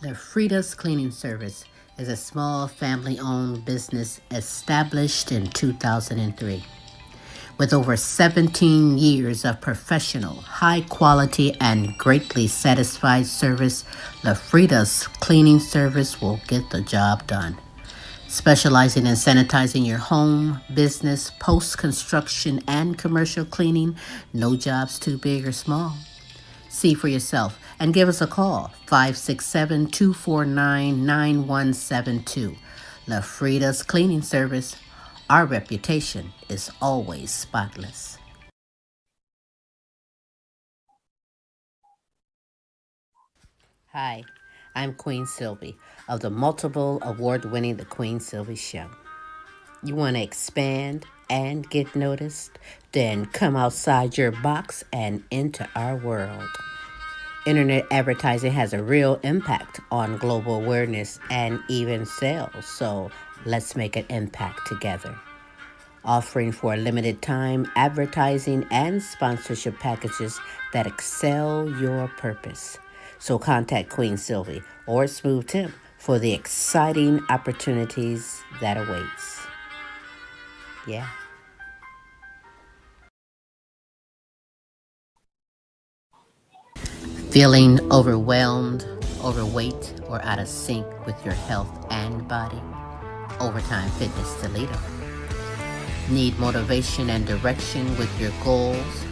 The Frida's Cleaning Service is a small family-owned business established in 2003. With over 17 years of professional, high-quality, and greatly satisfied service, the Frida's Cleaning Service will get the job done. Specializing in sanitizing your home, business, post-construction, and commercial cleaning, no job's too big or small. See for yourself and give us a call, 567-249-9172. La Frida's Cleaning Service. Our reputation is always spotless. Hi, I'm Queen Silvy of the multiple award-winning The Queen Silvy Show. You want to expand and get noticed? Then come outside your box and into our world. Internet advertising has a real impact on global awareness and even sales, so let's make an impact together. Offering for a limited time advertising and sponsorship packages that excel your purpose. So contact Queen Silvy or Smooth Tim for the exciting opportunities that awaits. Yeah. Feeling overwhelmed, overweight, or out of sync with your health and body? Overtime Fitness Toledo. Need motivation and direction with your goals?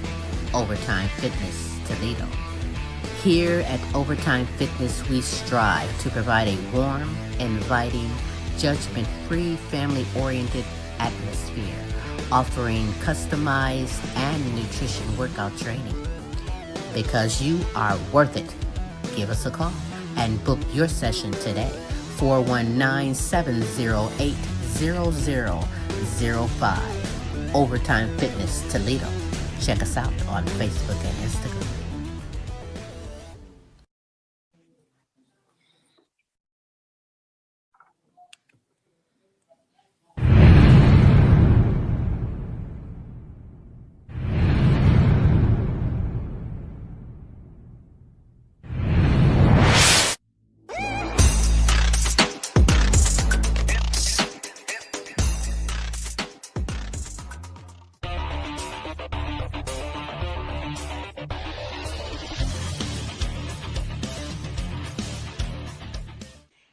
Overtime Fitness Toledo. Here at Overtime Fitness, we strive to provide a warm, inviting, judgment-free, family-oriented atmosphere, offering customized and nutrition workout training. Because you are worth it. Give us a call and book your session today. 419-708-0005. Overtime Fitness Toledo. Check us out on Facebook and Instagram.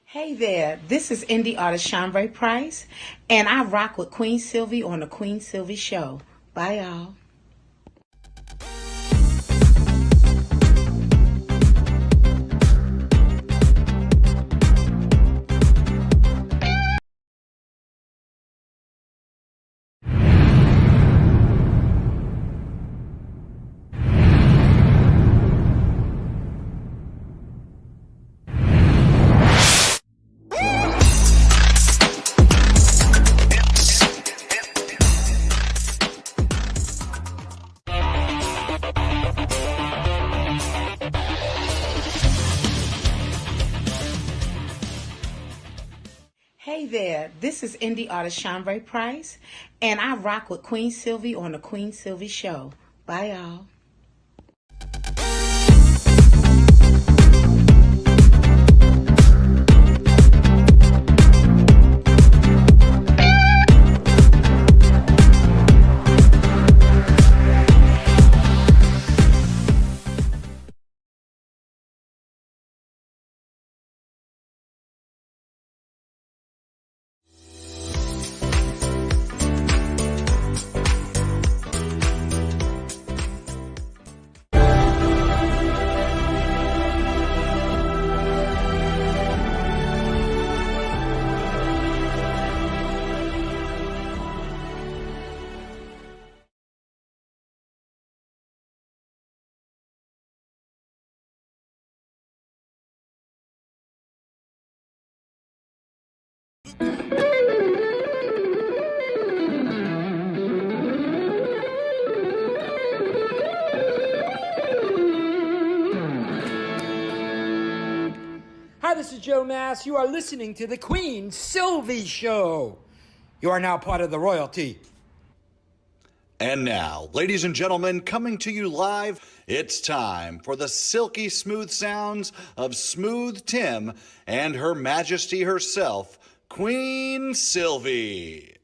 Hey there, this is indie artist Shanvray Price, and I rock with Queen Silvy on the Queen Silvy Show. Bye, y'all. Hey there, this is indie artist Shanvray Price, and I rock with Queen Silvy on the Queen Silvy Show. Bye, y'all. Hi, this is Joe Mass. You are listening to the Queen Silvy Show. You are now part of the royalty. And now, ladies and gentlemen, coming to you live It's time for the silky smooth sounds of Smooth Tim and Her Majesty herself, Queen Silvy.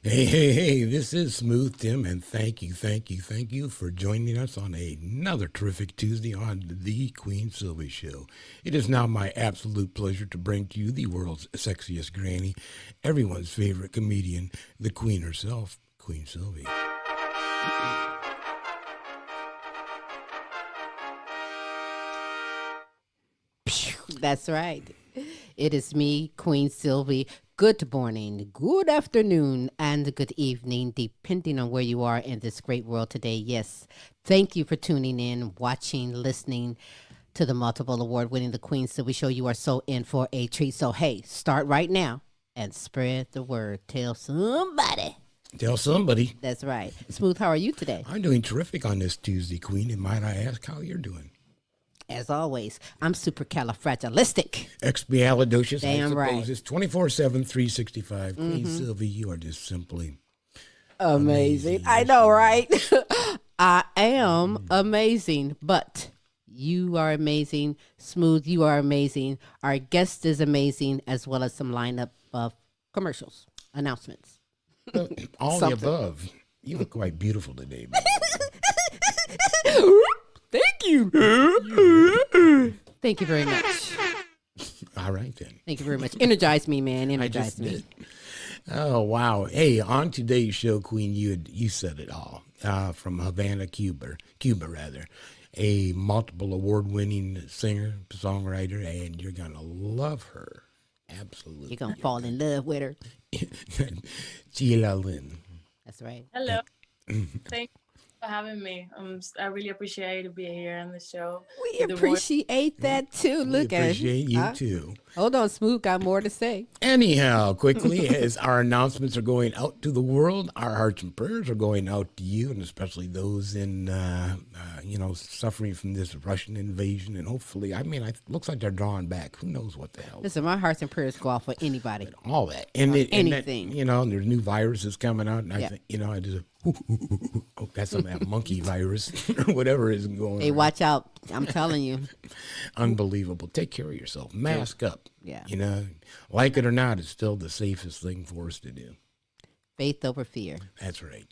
Hey, this is Smooth Tim, and thank you for joining us on another terrific Tuesday on The Queen Silvy Show. It is now my absolute pleasure to bring to you the world's sexiest granny, everyone's favorite comedian, the Queen herself, Queen Silvy. That's right. It is me, Queen Silvy. Good morning, good afternoon, and good evening, depending on where you are in this great world today. Yes, thank you for tuning in, watching, listening to the multiple award-winning The Queen Silvy Show. You are so in for a treat. So, hey, start right now and spread the word. Tell somebody. Tell somebody. That's right. Smooth, how are you today? I'm doing terrific on this Tuesday, Queen, and might I ask how you're doing? As always, I'm supercalifragilistic. Expialidocious, Damn I suppose. right. It's 24/7, 365. Queen Silvy, you are just simply Amazing. I know, right? I am amazing, but you are amazing. Smooth, you are amazing. Our guest is amazing, as well as some lineup of commercials, announcements. all Something. the above. You look quite beautiful today, man. Thank you. Thank you very much. All right, then. Thank you very much. Energize me, man. I Energize just me. did. Oh, wow. Hey, on today's show, Queen, you said it all. From Havana, Cuba, rather. A multiple award-winning singer, songwriter, and you're going to love her. Absolutely. You're going to fall in love with her. Chila Lynn. That's right. Hello. Thank you for having me. I really appreciate to be here on the show. We The voice- appreciate that, too. Look we at it. appreciate you, Huh? too. Hold on, Smooth got more to say. Anyhow, quickly, as our announcements are going out to the world, our hearts and prayers are going out to you, and especially those in, suffering from this Russian invasion. And hopefully, looks like they're drawing back. Who knows what the hell? Listen, my hearts and prayers go out for anybody. All that. And anything. And there's new viruses coming out, and I Yeah. think, I just, that's some of that monkey virus or whatever is going Hey, on. watch out. I'm telling you. Unbelievable. Take care of yourself. Mask up. Yeah. Like it or not, it's still the safest thing for us to do. Faith over fear. That's right.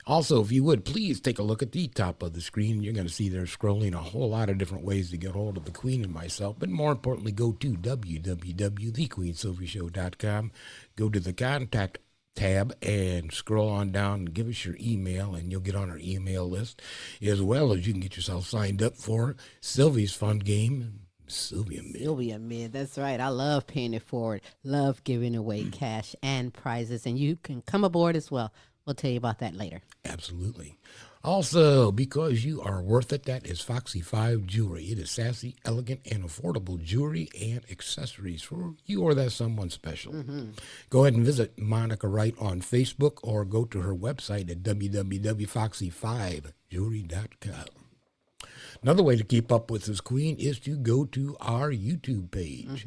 Also, if you would, please take a look at the top of the screen. You're going to see they're scrolling a whole lot of different ways to get hold of the Queen and myself. But more importantly, go to www.thequeensilvyshow.com. Go to the contact tab and scroll on down and give us your email, and you'll get on our email list, as well as you can get yourself signed up for Sylvy's fun game, Sylvia Mid. Sylvia Mid. That's right. I love paying it forward. Love giving away cash and prizes. And you can come aboard as well. We'll tell you about that later. Absolutely. Also, because you are worth it, that is Foxy 5 Jewelry. It is sassy, elegant, and affordable jewelry and accessories for you or that someone special. Go ahead and visit Monica Wright on Facebook or go to her website at www.foxy5jewelry.com. Another way to keep up with this queen is to go to our YouTube page.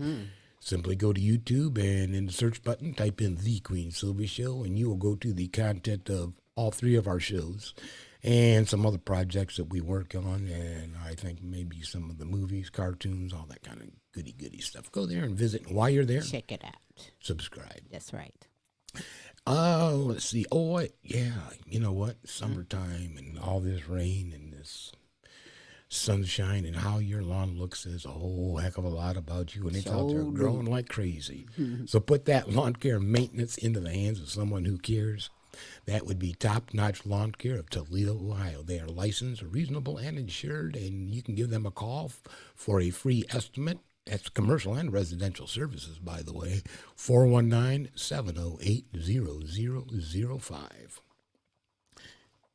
Simply go to YouTube and in the search button, type in The Queen Silvy Show, and you will go to the content of all three of our shows and some other projects that we work on, and I think maybe some of the movies, cartoons, all that kind of goody stuff. Go there and visit. And while you're there, Check it out. subscribe. That's right. Let's see. Yeah, you know what? Summertime and all this rain and this sunshine and how your lawn looks says a whole heck of a lot about you, and it's out there So growing like crazy. So put that lawn care maintenance into the hands of someone who cares. That would be Top Notch Lawn Care of Toledo, Ohio. They are licensed, reasonable, and insured, and you can give them a call for a free estimate. That's commercial and residential services, by the way. 419-708-0005.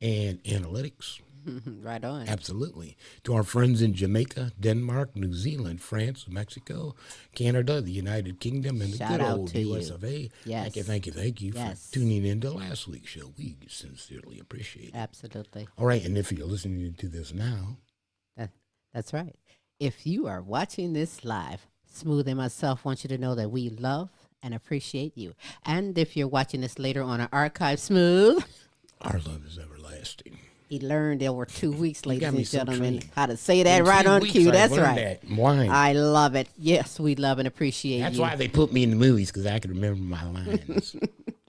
And analytics. Right on. Absolutely. To our friends in Jamaica, Denmark, New Zealand, France, Mexico, Canada, the United Kingdom, and the Shout good out old to you. US of A. Yes. Thank you Yes. for tuning in to last week's show. We sincerely appreciate it. Absolutely. All right, and if you're listening to this now, That's right. If you are watching this live, Smooth and myself want you to know that we love and appreciate you. And if you're watching this later on our archive, Smooth, our love is everlasting. He learned over 2 weeks, You ladies got me and so gentlemen, trained. how to say that In right 2 on weeks, cue. I That's learned right. that line. I love it. Yes, we love and appreciate That's you. why they put me in the movies, because I could remember my lines.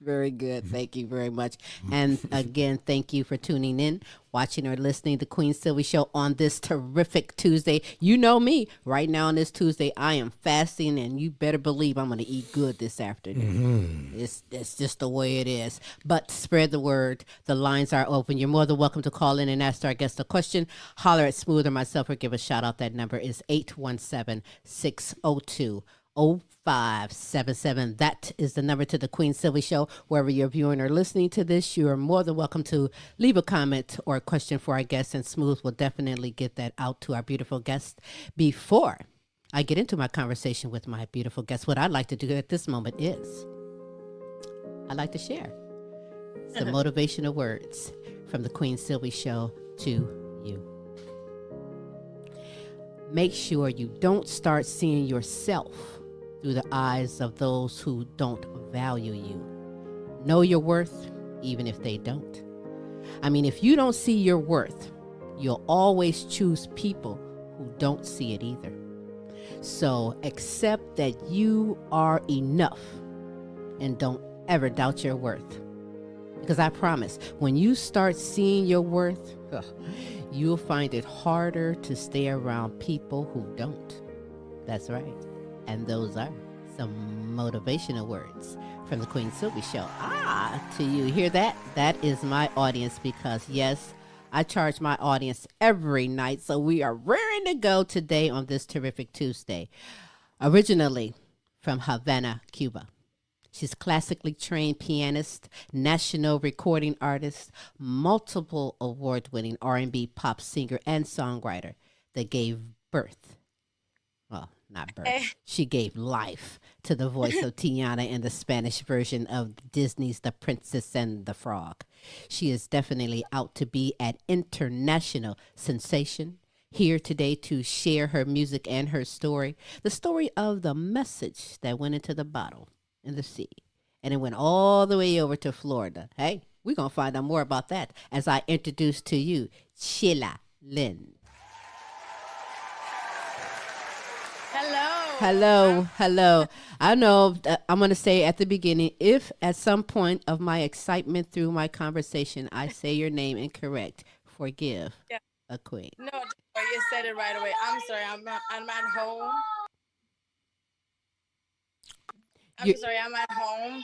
Very good. Thank you very much. And again, thank you for tuning in, watching or listening to Queen Silvy Show on this terrific Tuesday. You know me. Right now on this Tuesday, I am fasting, and you better believe I'm going to eat good this afternoon. It's just the way it is. But spread the word. The lines are open. You're more than welcome to call in and ask our guest a question. Holler at Smooth or myself or give a shout out. That number is 817-602 0577. That is the number to the Queen Silvy Show. Wherever you're viewing or listening to this, you are more than welcome to leave a comment or a question for our guests, and Smooth will definitely get that out to our beautiful guest. Before I get into my conversation with my beautiful guest, what I'd like to do at this moment is I'd like to share some motivational words from the Queen Silvy Show to you. Make sure you don't start seeing yourself through the eyes of those who don't value you. Know your worth, even if they don't. I mean, if you don't see your worth, you'll always choose people who don't see it either. So accept that you are enough and don't ever doubt your worth. Because I promise, when you start seeing your worth, you'll find it harder to stay around people who don't. That's right. And those are some motivational words from the Queen Silvy Show. To you. Hear that? That is my audience, because yes, I charge my audience every night. So we are raring to go today on this terrific Tuesday. Originally from Havana, Cuba. She's classically trained pianist, national recording artist, multiple award-winning R&B-Pop singer and songwriter that gave birth. Well, not birth. She gave life to the voice of Tiana in the Spanish version of Disney's The Princess and the Frog. She is definitely out to be an international sensation. Here today to share her music and her story. The story of the message that went into the bottle in the sea, and it went all the way over to Florida. Hey, we're going to find out more about that as I introduce to you Chila Lynn. Hello. I know I'm going to say at the beginning, if at some point of my excitement through my conversation, I say your name incorrect, forgive a queen. No, you said it right away. I'm sorry. I'm at home. I'm at home,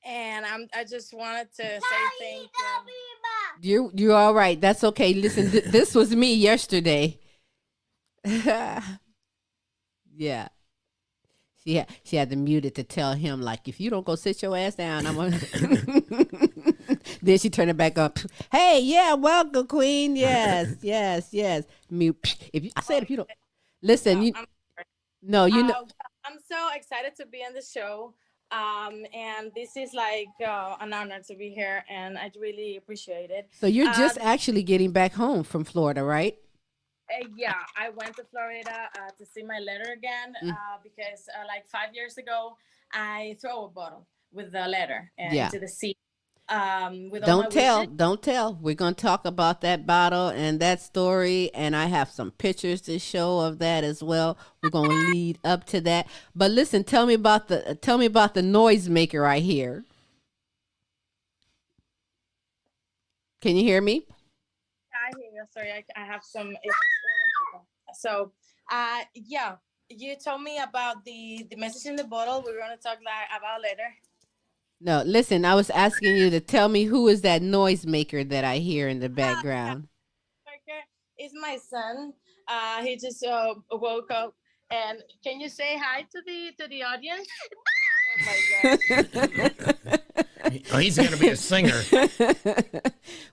and I just wanted to say thank you. You're all right. That's okay. Listen, this was me yesterday. Yeah. She had to mute it to tell him, like, if you don't go sit your ass down, I'm gonna. Then she turned it back up. Hey, yeah, welcome, Queen. Yes. Mute. If you don't listen, know. I'm so excited to be on the show. And this is like an honor to be here, and I really appreciate it. So you're just actually getting back home from Florida, right? Yeah, I went to Florida to see my letter again because like 5 years ago, I threw a bottle with the letter into the sea. With all my wishes. Don't tell. We're going to talk about that bottle and that story, and I have some pictures to show of that as well. We're going to lead up to that. But listen, tell me about the noisemaker right here. Can you hear me? I hear you. Sorry, I have some issues. So, yeah, you told me about the message in the bottle. We're going to talk about later. No, listen, I was asking you to tell me who is that noisemaker that I hear in the background. It's my son. He just woke up. And can you say hi to the audience? Oh, my God. Oh, he's going to be a singer.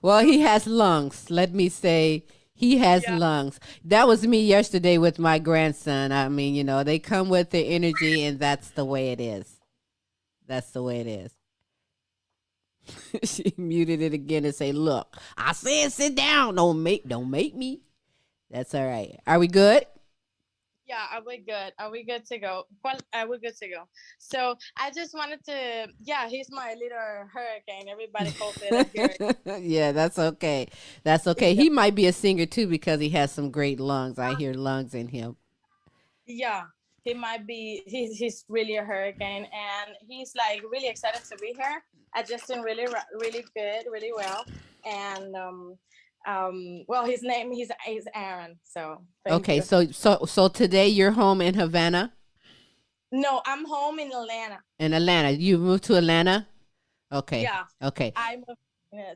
Well, he has lungs. Let me say, he has lungs. That was me yesterday with my grandson. I mean, they come with the energy, and that's the way it is. That's the way it is. She muted it again and say, "Look, I said sit down. Don't make me." That's all right. Are we good? Yeah, are we good? Are we good to go? Well, are we good to go? So I just wanted to, yeah, he's my little hurricane. Everybody calls it a hurricane. Yeah, that's okay. That's okay. He might be a singer too because he has some great lungs. I hear lungs in him. Yeah, he might be. He's really a hurricane, and he's like really excited to be here. I just doing really good, really well, and well, his name is Aaron. So thank Okay, you. so today you're home in Havana? No, I'm home in Atlanta. In Atlanta. You moved to Atlanta? Okay. Yeah, Okay. I moved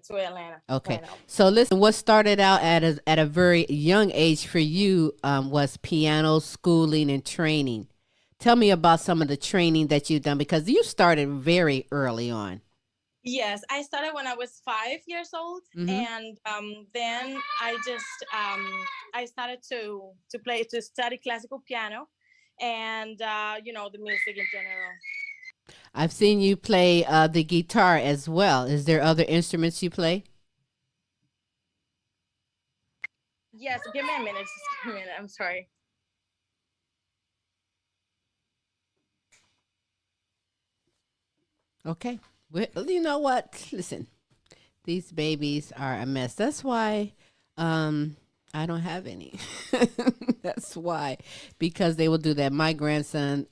to Atlanta Okay. right now. So listen, what started out at a very young age for you was piano schooling and training. Tell me about some of the training that you've done because you started very early on. Yes, I started when I was 5 years old, Mm-hmm. and then I started to study classical piano, and the music in general. I've seen you play the guitar as well. Is there other instruments you play? Yes, give me a minute. Just give me a minute. I'm sorry. Okay. Well, you know what? Listen, these babies are a mess. That's why I don't have any. That's why. Because they will do that. My grandson,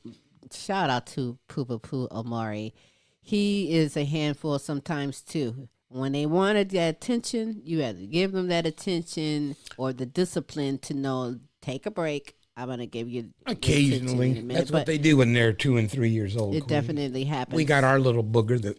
shout out to Poopa Poo Omari. He is a handful sometimes too. When they wanted that attention, you have to give them that attention or the discipline to know, take a break. I'm gonna give you the attention in a Occasionally, minute. that's what But they do when they're 2 and 3 years old. it Queen. definitely happens. We got our little booger.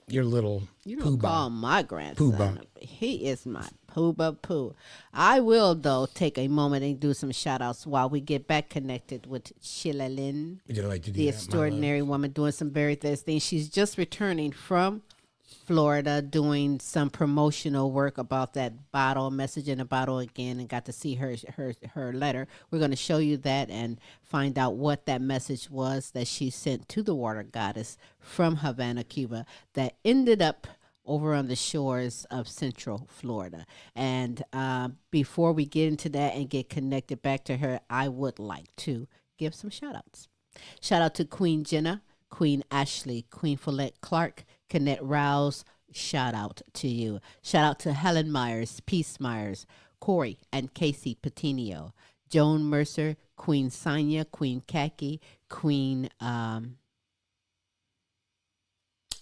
Your little You don't call my grandson. Pooba. He is my Pooba Poo. I will, though, take a moment and do some shout outs while we get back connected with Chila Lynn, Would you like to do the that, my extraordinary woman, doing some very best things. She's just returning from Florida doing some promotional work about that bottle, message in a bottle again, and got to see her letter. We're going to show you that and find out what that message was that she sent to the water goddess from Havana, Cuba, that ended up over on the shores of Central Florida. And before we get into that and get connected back to her, I would like to give some shout outs. Shout out to Queen Jenna, Queen Ashley, Queen Follette Clark, Kenneth Rouse. Shout out to you. Shout out to Helen Myers, Peace Myers, Corey and Casey Patinio, Joan Mercer, Queen Sonia, Queen Khaki, Queen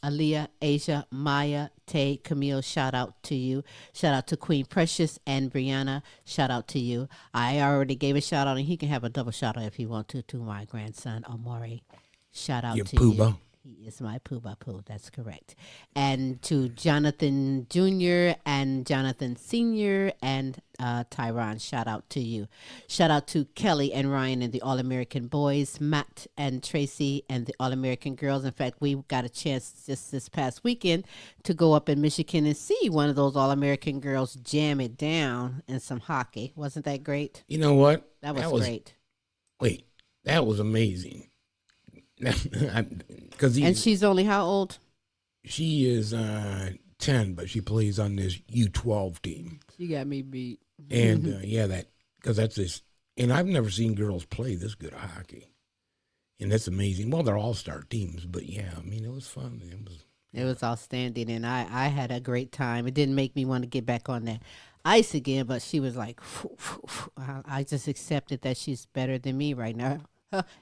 Aaliyah, Asia, Maya, Tay, Camille, shout out to you. Shout out to Queen Precious and Brianna. Shout out to you. I already gave a shout out, and he can have a double shout out if he wants to my grandson, Omari. Shout out Your to Pooba. you. He is my Pooba Poo. That's correct. And to Jonathan Jr. and Jonathan Sr. and Tyron, shout out to you. Shout out to Kelly and Ryan and the All American Boys, Matt and Tracy and the All American Girls. In fact, we got a chance just this past weekend to go up in Michigan and see one of those All American girls jam it down in some hockey. Wasn't that great? You know what? That was great. Wait, that was amazing. And she's only how old? She is 10, but she plays on this U12 team. She got me beat. And because that's this. And I've never seen girls play this good at hockey. And that's amazing. Well, they're all-star teams, but yeah, I mean, it was fun. It was outstanding, and I had a great time. It didn't make me want to get back on that ice again, but she was like, I just accepted that she's better than me right now.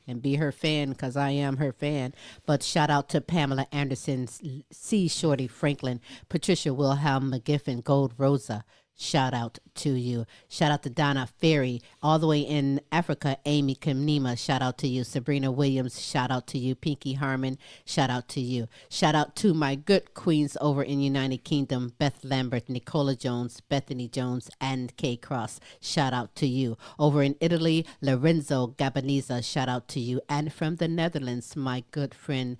And be her fan because I am her fan. But shout out to Pamela Anderson, C. Shorty Franklin, Patricia Wilhelm McGiffin, Gold Rosa. Shout out to you. Shout out to Donna Ferry, all the way in Africa. Amy Kamnima, shout out to you. Sabrina Williams, shout out to you. Pinky Harmon, shout out to you. Shout out to my good queens over in United Kingdom, Beth Lambert, Nicola Jones, Bethany Jones, and Kay Cross. Shout out to you. Over in Italy, Lorenzo Gabaniza, shout out to you. And from the Netherlands, my good friend,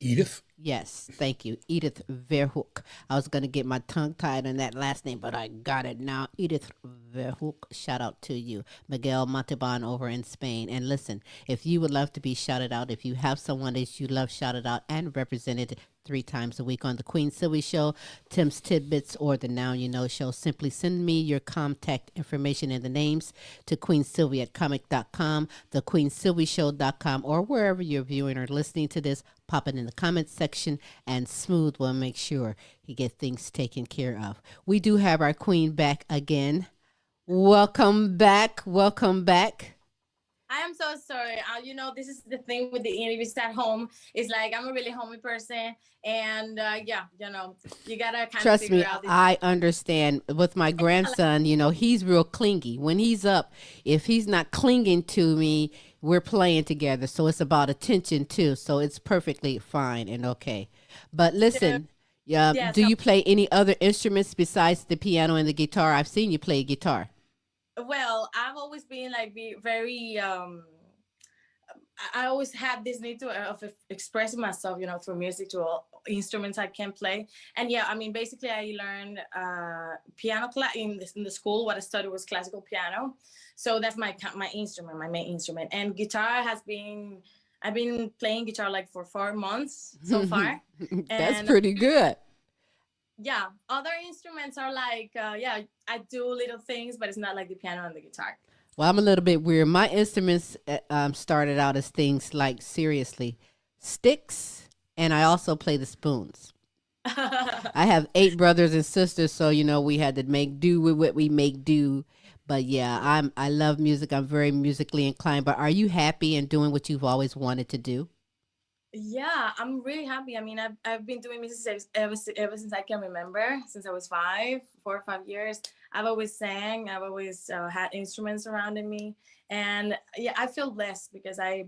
Edith? Yes, thank you. Edith Verhoek. I was going to get my tongue tied on that last name, but I got it now. Edith Verhoek. Shout out to you. Miguel Montalban over in Spain. And listen, if you would love to be shouted out, if you have someone that you love shouted out and represented 3 times a week on the Queen Silvy Show, Tim's Tidbits, or the Now You Know Show, simply send me your contact information and the names to queensylvy at comic.com, thequeensylvyshow.com, or wherever you're viewing or listening to this. Pop it in the comments section, and Smooth will make sure he get things taken care of. We do have our queen back again. Welcome back. Welcome back. I am so sorry. This is the thing with the interviews at home. It's like I'm a really homey person, and you gotta kind Trust of me, figure out. I understand. With my grandson, he's real clingy. When he's up, if he's not clinging to me, we're playing together. So it's about attention too. So it's perfectly fine and okay. But listen, Yes, do you play any other instruments besides the piano and the guitar? I've seen you play guitar. well, I've always been like very I always had this need to of expressing myself, through music to all instruments I can play. And yeah, I mean, basically, I learned piano in the school. What I studied was classical piano, so that's my instrument, my main instrument. And guitar I've been playing guitar like for 4 months so far. That's And pretty good. yeah, other instruments are like I do little things, but it's not like the piano and the guitar. Well, I'm a little bit weird. My instruments started out as things like, seriously, sticks, and I also play the spoons. I have 8 brothers and sisters, so we had to make do with what we make do. But yeah, I love music. I'm very musically inclined. But are you happy and doing what you've always wanted to do? Yeah, I'm really happy. I mean, I've been doing music ever since I can remember, since I was 4 or 5 years. I've always sang. I've always had instruments surrounding me, and yeah, I feel blessed because I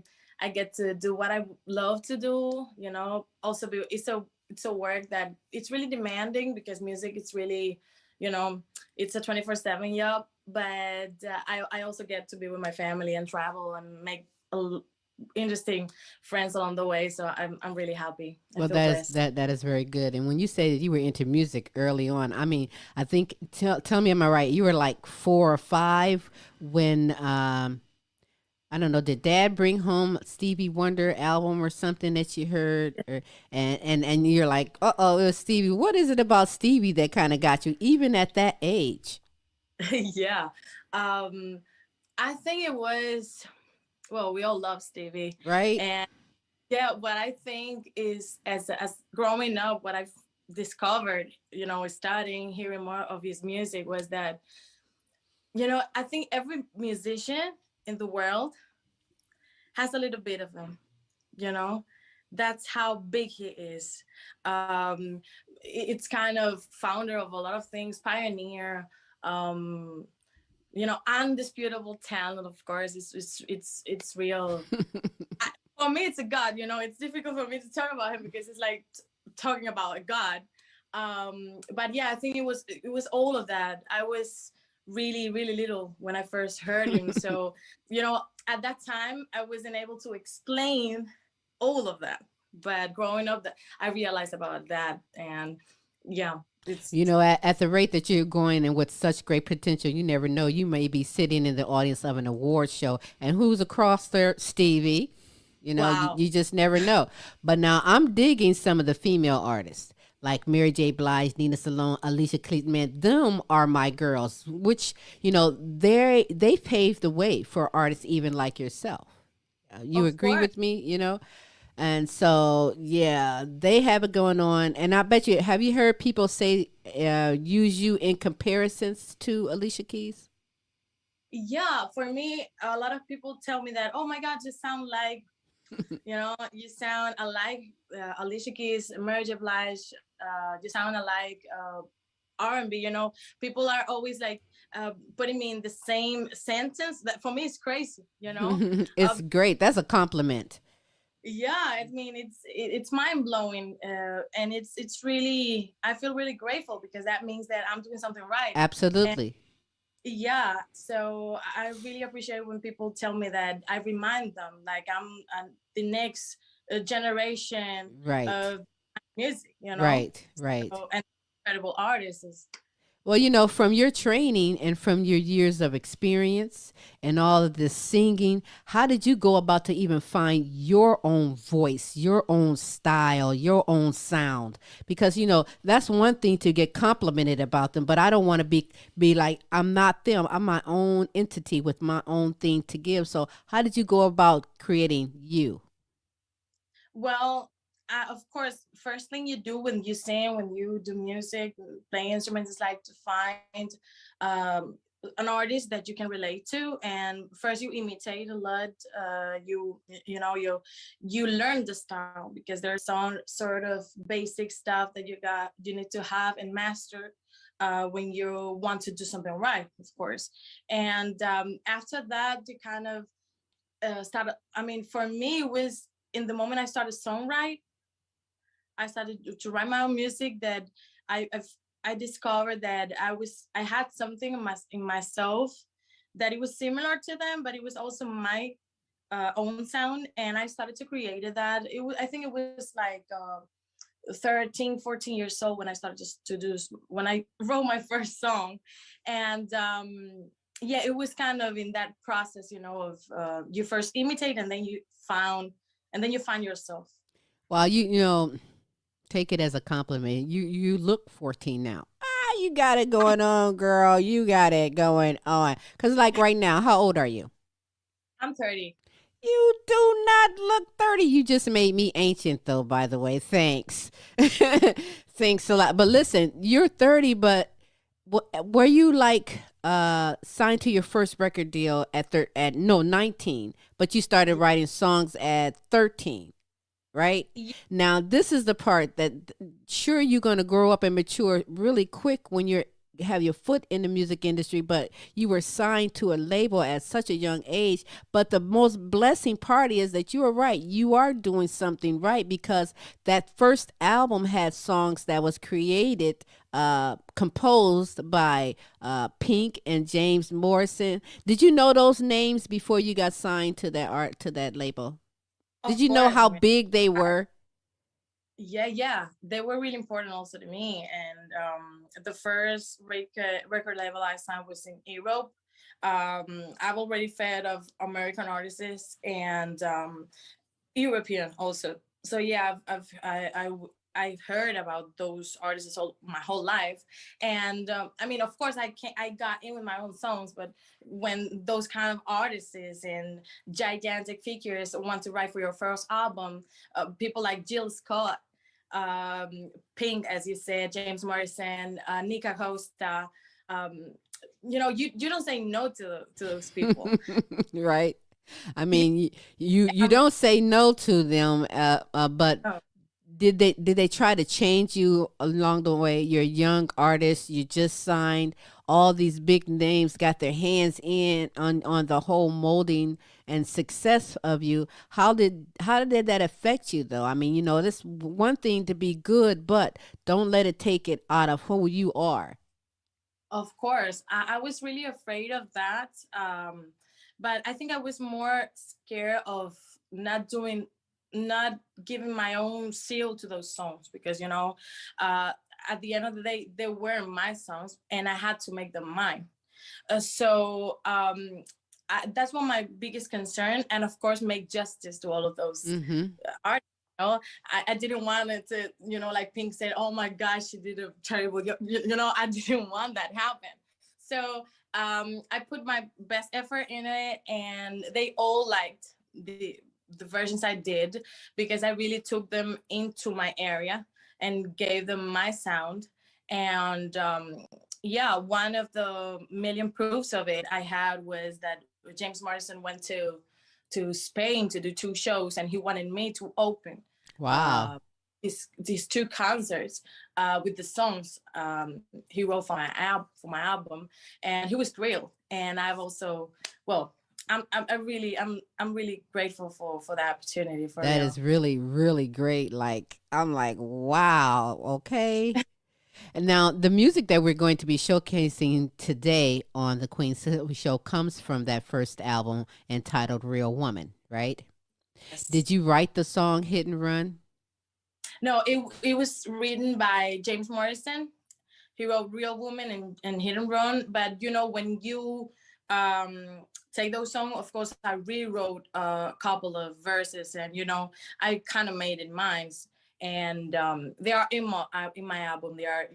get to do what I love to do. Also it's a work that it's really demanding because music it's really, it's a 24/7 job. But I also get to be with my family and travel and make interesting friends along the way, so I'm really happy. I Well, feel blessed. that is very good. And when you say that you were into music early on, I mean, I think tell me, am I right? You were like 4 or 5 when I don't know. Did Dad bring home Stevie Wonder album or something that you heard, and you're like, it was Stevie. What is it about Stevie that kind of got you, even at that age? Yeah, I think it was, well, we all love Stevie, Right? and yeah, what I think is as growing up, what I've discovered, studying, hearing more of his music was that, I think every musician in the world has a little bit of him, you know that's how big he is. It's kind of founder of a lot of things, pioneer, um undisputable talent. Of course, it's real. For me, it's a god. It's difficult for me to talk about him because it's like talking about a god. But yeah, I think it was all of that. I was really really little when I first heard him, so at that time I wasn't able to explain all of that. But growing up, that I realized about that, and yeah, it's At the rate that you're going and with such great potential, you never know. You may be sitting in the audience of an award show, and who's across there? Stevie. wow. You just never know. But now I'm digging some of the female artists like Mary J. Blige, Nina Simone, Alicia Keys. Man, them are my girls. Which they paved the way for artists even like yourself. You Of agree course. with me? And so, yeah, they have it going on. And I bet you, have you heard people say, use you in comparisons to Alicia Keys? Yeah, for me, a lot of people tell me that, oh my God, you sound like, you sound alike Alicia Keys, Mary J. Blige, you sound alike R&B. People are always like putting me in the same sentence. That for me is crazy. It's great. That's a compliment. Yeah, I mean, it's mind blowing, and it's really, I feel really grateful because that means that I'm doing something right. And Absolutely. yeah, so I really appreciate when people tell me that. I remind them like I'm the next generation Right. of music, you know. Right, right. So, and incredible artists. Well, from your training and from your years of experience and all of this singing, how did you go about to even find your own voice, your own style, your own sound? Because that's one thing to get complimented about them, but I don't want to be like I'm not them. I'm my own entity with my own thing to give. So, how did you go about creating you? Well, of course, first thing you do when you sing, when you do music, play instruments, is like to find um, an artist that you can relate to, and first you imitate a lot. You learn the style because there's some sort of basic stuff that you need to have and master when you want to do something right, of course. And after that, you kind of started. I mean, for me, it was in the moment I started songwrite. I started to write my own music. That I I've, I discovered that I had something in myself that it was similar to them, but it was also my own sound, and I started to create that. I think it was like 13, 14 years old when I started just to do when I wrote my first song. And yeah, it was kind of in that process, of you first imitate, and then you find yourself. Well, take it as a compliment. You look 14 now. You got it going on, girl. You got it going on. Cause like right now, how old are you? I'm 30. You do not look 30. You just made me ancient though, by the way. Thanks. Thanks a lot. But listen, you're 30, but were you like signed to your first record deal at 19, but you started writing songs at 13? Right? Now, this is the part that sure you're going to grow up and mature really quick when you have your foot in the music industry, but you were signed to a label at such a young age. But the most blessing part is that you are right. You are doing something right because that first album had songs that was created, composed by Pink and James Morrison. Did you know those names before you got signed to that label? Did Of you know course, how big they were? Yeah, they were really important also to me. And the first record label I signed was in Europe. I've already fed of American artists and European also. So yeah, I've heard about those artists my whole life. And I mean, of course, I got in with my own songs, but when those kind of artists and gigantic figures want to write for your first album, people like Jill Scott, Pink, as you said, James Morrison, Nika Costa, um, you don't say no to those people. Right. I Yeah, mean, you don't say no to them, but oh, did they try to change you along the way? You're a young artist. You just signed. All these big names got their hands in on the whole molding and success of you. How did that affect you though? I mean, this one thing to be good, but don't let it take it out of who you are. of course, I was really afraid of that. But I think I was more scared of not giving my own seal to those songs because, uh, at the end of the day, they were my songs and I had to make them mine. That's one of my biggest concern, and of course, make justice to all of those Mm-hmm. artists. I didn't want it to, like Pink said, oh my gosh, she did a terrible job. I didn't want that happen. So I put my best effort in it, and they all liked the versions I did because I really took them into my area and gave them my sound. And yeah, one of the million proofs of it I had was that James Morrison went to Spain to do 2 shows, and he wanted me to open Wow. uh, these 2 concerts with the songs he wrote for my album, and he was thrilled. And I've also, well, I'm really grateful for that opportunity for That real. is really, really great. Like, I'm like, wow, okay. And now the music that we're going to be showcasing today on the Queen Silvy Show comes from that first album entitled Real Woman, right? Yes. Did you write the song Hit and Run? No, it was written by James Morrison. He wrote Real Woman and Hit and Run. But, when you take those songs, of course, I rewrote a couple of verses and, I kind of made it mine. And they are in my album. They are,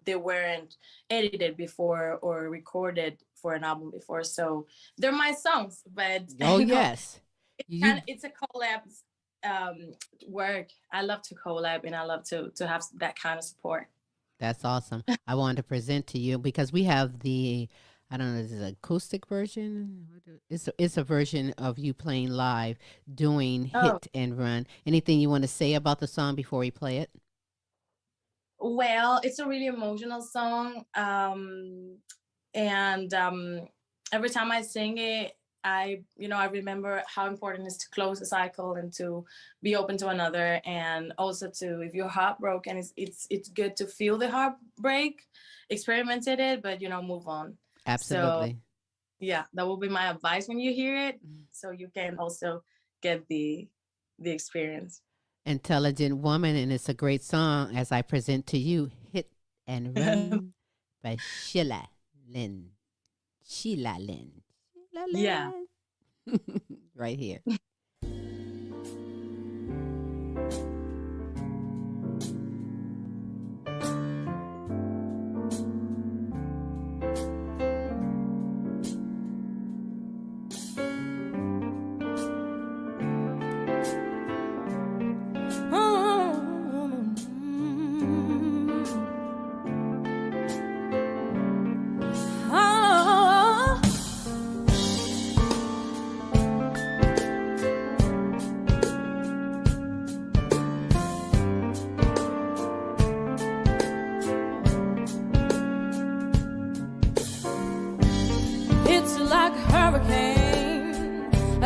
they weren't edited before or recorded for an album before. So they're my songs. But oh, yes. It's a collab work. I love to collab and I love to have that kind of support. That's awesome. I wanted to present to you because we have the, I don't know, is it an acoustic version? It's a version of you playing live, doing Hit and Run. Anything you want to say about the song before we play it? Well, it's a really emotional song. And every time I sing it, I remember how important it is to close a cycle and to be open to another, and also to, if you're heartbroken, it's good to feel the heartbreak, experience it, but move on. Absolutely. So, yeah, that will be my advice when you hear it, so you can also get the experience. Intelligent Woman, and it's a great song as I present to you Hit and Run by Chila Lynn. Chila Lynn. Yeah. Right here.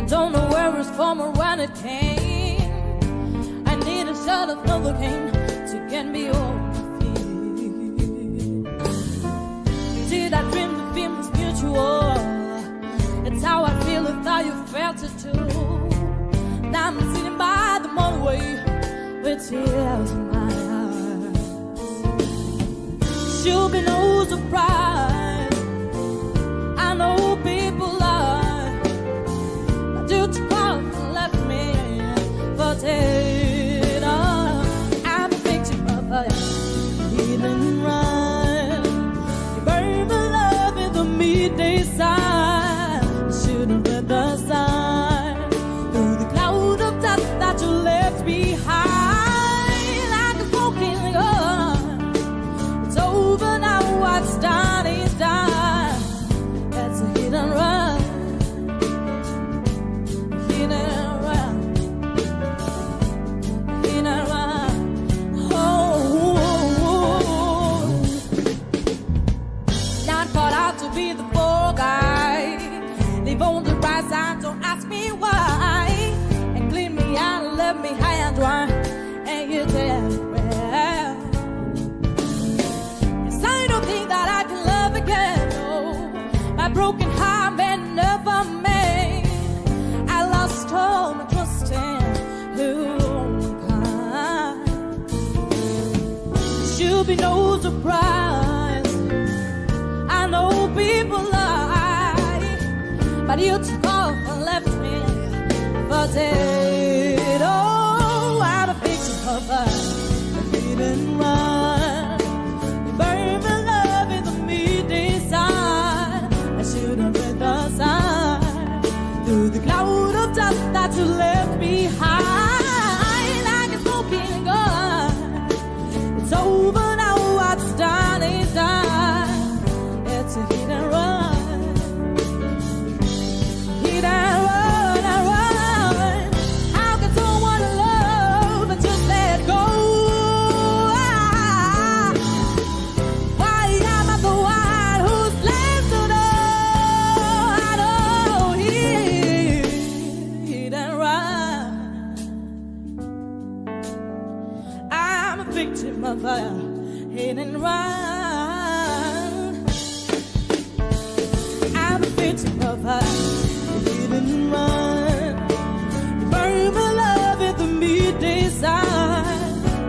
Don't know where it's from or when it came. I need a shot of Novocaine to get me on my feet. Did I dream the feeling was mutual? It's how I feel if how you felt it too. Now I'm sitting by the motorway with tears in my eyes. She'll be no surprise. I know people lie. You took off and left me for dead. I'm a victim of a hit and run. You burned my love in the midday sun. I should have read the sign through the cloud of dust that you left behind. Like a smoking gun. It's over now. What's done is done. That's a hit and run. On the right side, don't ask me why. And clean me out and left me high and dry. And you did well. Yes, I don't think that I can love again. No, my broken heart meant never made. I lost all my trust in humankind. Should be no surprise. I know people lie. But you took off and left me for dead. Oh, I'm a victim of a hit and run. You burned my love in the midday sun. I should have read the sign through the cloud of dust that you left behind. Like a smoking gun. It's over now, what's done is done. It's a hit and run. Of a hit and run. I'm a victim of a hit and run. You burned my love at the midday sun. I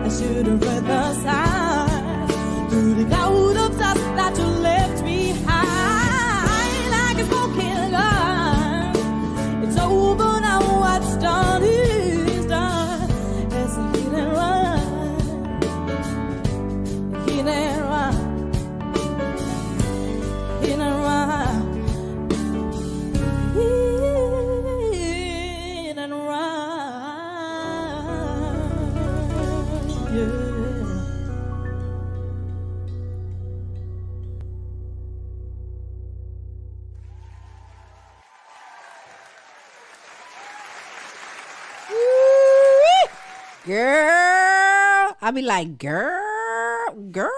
girl. I be like, girl,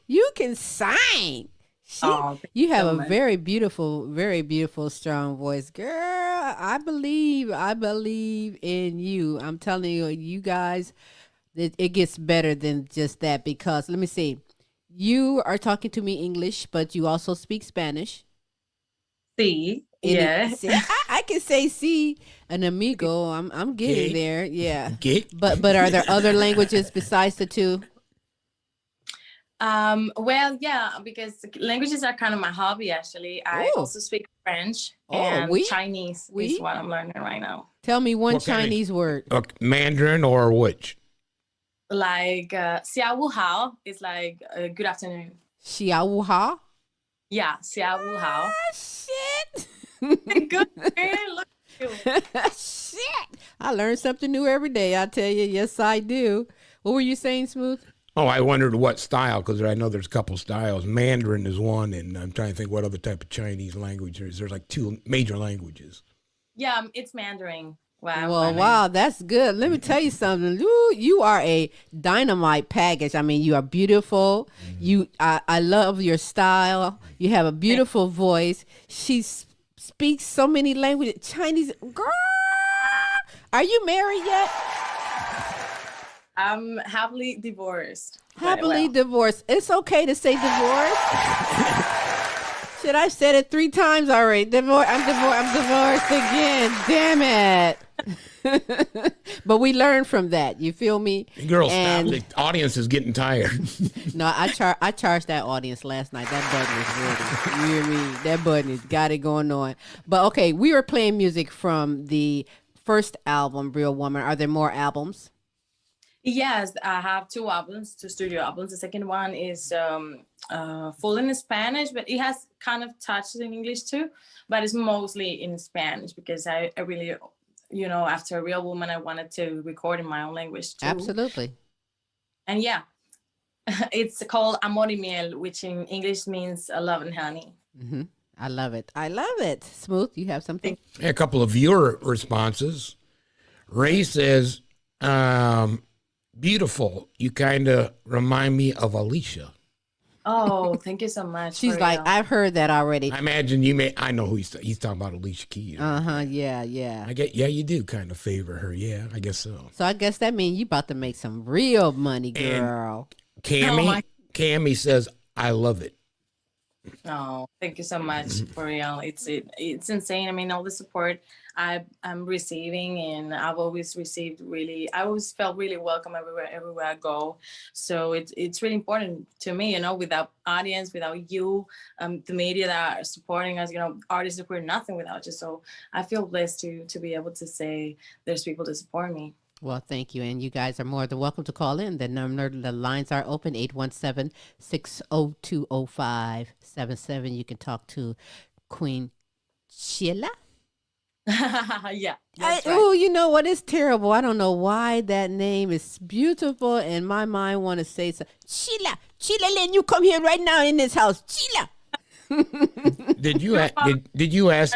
you can sing. You have a very beautiful, strong voice, girl. I believe in you. I'm telling you, you guys, it gets better than just that because let me see. You are talking to me English, but you also speak Spanish. Sí, yeah. I can say sí, an amigo. I'm getting there. Yeah. But are there other languages besides the two? Well, yeah, because languages are kind of my hobby actually. I also speak French and Chinese is what I'm learning right now. Tell me one Chinese word. Mandarin or which? Like Xia Wu Hao is like good afternoon. Xia Wu Hao? Yeah, Xia Wu Hao. Shit. Good man, look at you. Shit. I learn something new every day. I tell you, yes, I do. What were you saying, Smooth? Oh, I wondered what style, because I know there's a couple styles. Mandarin is one, and I'm trying to think what other type of Chinese language there is. There's like two major languages. Yeah, it's Mandarin. Wow. Well, wow, that's good. Let me tell you something. You are a dynamite package. I mean, you are beautiful. I love your style. You have a beautiful voice. She speaks so many languages. Chinese. Girl, are you married yet? I'm happily divorced. Happily divorced. It's okay to say divorced. Shit, I've said it 3 times already. I'm divorced again. Damn it. But we learned from that. You feel me? Girl, stop. The audience is getting tired. No, I charged that audience last night. That button is ready. You hear me? That button has got it going on. But okay, we were playing music from the first album, Real Woman. Are there more albums? Yes, I have 2 albums, 2 studio albums. The second one is full in Spanish, but it has kind of touched in English too, but it's mostly in Spanish because I really, after Real Woman, I wanted to record in my own language too. Absolutely. And yeah, it's called Amor y Miel, which in English means love and honey. Mm-hmm. I love it. Smooth, you have something? A couple of viewer responses. Ray says, beautiful. You kind of remind me of Alicia. Oh, thank you so much. She's like, I've heard that already. I imagine I know who he's talking about, Alicia Keys. Yeah. Yeah, you do kind of favor her. Yeah, I guess so. So I guess that means you about to make some real money, girl. And Cammy says, I love it. Oh, thank you so much, for real. It's insane. I mean, all the support I'm receiving, and I've always received I always felt really welcome everywhere I go. So it's really important to me, without audience, without you, the media that are supporting us, artists support nothing without you. So I feel blessed to be able to say there's people to support me. Well, thank you. And you guys are more than welcome to call in. The lines are open, 817-602-0577. You can talk to Queen Chila. Yeah. Oh, you know what? It's terrible. I don't know why that name is beautiful. And my mind want to say so. Chila Lynn, you come here right now in this house. Chila. Did you ask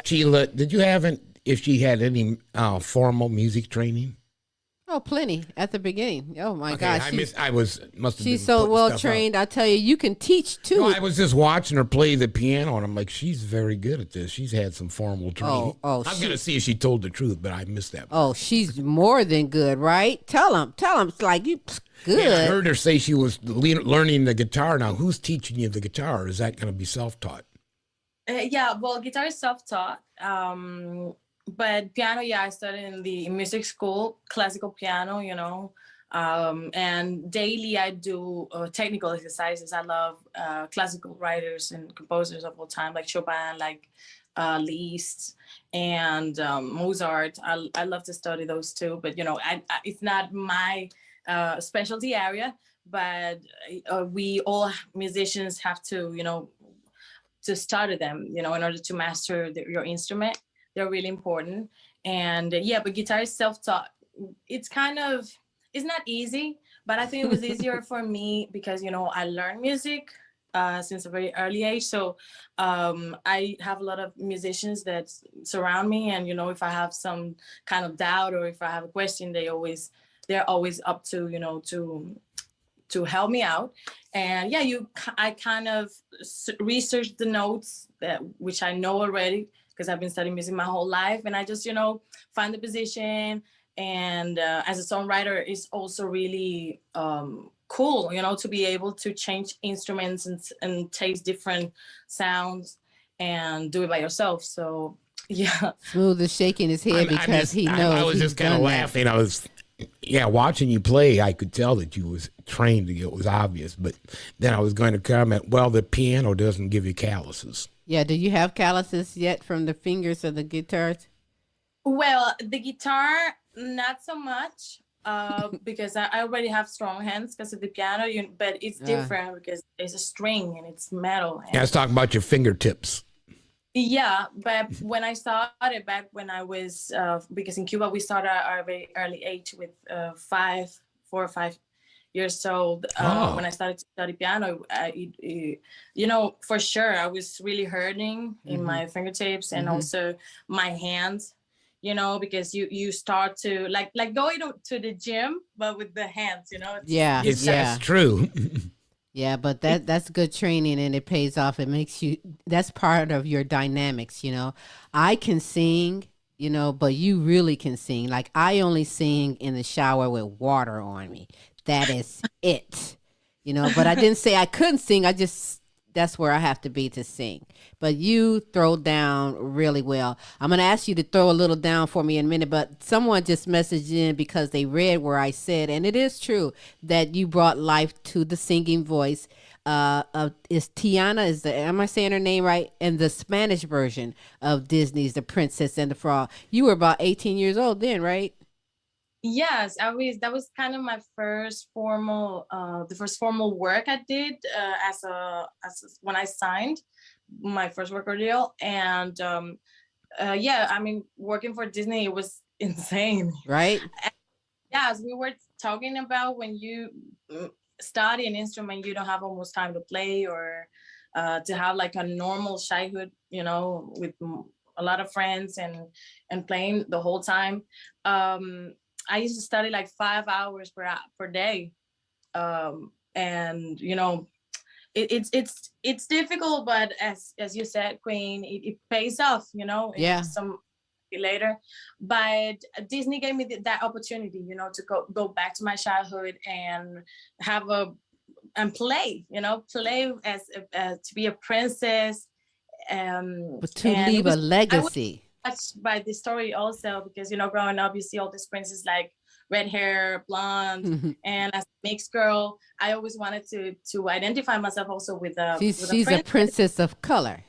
Chila, if she had any formal music training? Oh, plenty at the beginning. Oh my gosh, she's so well trained. I tell you, you can teach too. No, I was just watching her play the piano, and I'm like, she's very good at this. She's had some formal training. I'm gonna see if she told the truth, but I missed that part. Oh, she's more than good, right? Tell him. It's like you good. Yeah, I heard her say she was learning the guitar. Now, who's teaching you the guitar? Is that going to be self-taught? Yeah, well, guitar is self-taught. But piano, yeah, I studied in the music school, classical piano, and daily I do technical exercises. I love classical writers and composers of all time, like Chopin, like Liszt, and Mozart. I love to study those too, but it's not my specialty area. But we all musicians have to, to study them, in order to master your instrument. They're really important. And but guitar is self-taught. It's not easy, but I think it was easier for me because, I learned music since a very early age. So I have a lot of musicians that surround me. And, if I have some kind of doubt or if I have a question, they always they're always up to, to help me out. And yeah, I kind of researched the notes which I know already, because I've been studying music my whole life, and I just, find the position. And as a songwriter, it's also really cool, to be able to change instruments and taste different sounds and do it by yourself. So yeah. Smooth is shaking his head because he knows. I was just kind of laughing. I was, watching you play. I could tell that you was trained. It was obvious. But then I was going to comment, well, the piano doesn't give you calluses. Yeah. Do you have calluses yet from the fingers of the guitars? Well, the guitar, not so much, because I already have strong hands because of the piano. But it's different because it's a string and it's metal. Yeah, I was talking about your fingertips. Yeah, but when I started back when I was, because in Cuba we started at a very early age with 4 or 5 years old. When I started to study piano, for sure I was really hurting in my fingertips and also my hands. Because you start to like going to the gym, but with the hands. That's true. Yeah, but that's good training, and it pays off. It makes you, that's part of your dynamics, I can sing, but you really can sing. Like, I only sing in the shower with water on me. That is it, but I didn't say I couldn't sing. That's where I have to be to sing. But you throw down really well. I'm going to ask you to throw a little down for me in a minute, but someone just messaged in because they read where I said, and it is true, that you brought life to the singing voice. Is Tiana, am I saying her name right? And the Spanish version of Disney's The Princess and the Frog. You were about 18 years old then, right? Yes, that was kind of my first formal, the first formal work I did as when I signed my first record deal. And working for Disney, it was insane. Right? As we were talking about, when you study an instrument, you don't have almost time to play or to have like a normal childhood, with a lot of friends and playing the whole time. I used to study like 5 hours per day. And it's difficult, but as you said, Queen, it pays off, some later. But Disney gave me that opportunity, to go back to my childhood and have play as to be a princess, but to leave a legacy. Touched by the story also, because growing up you see all these princes like red hair, blonde, and as a mixed girl, I always wanted to identify myself also with she's a princess of color.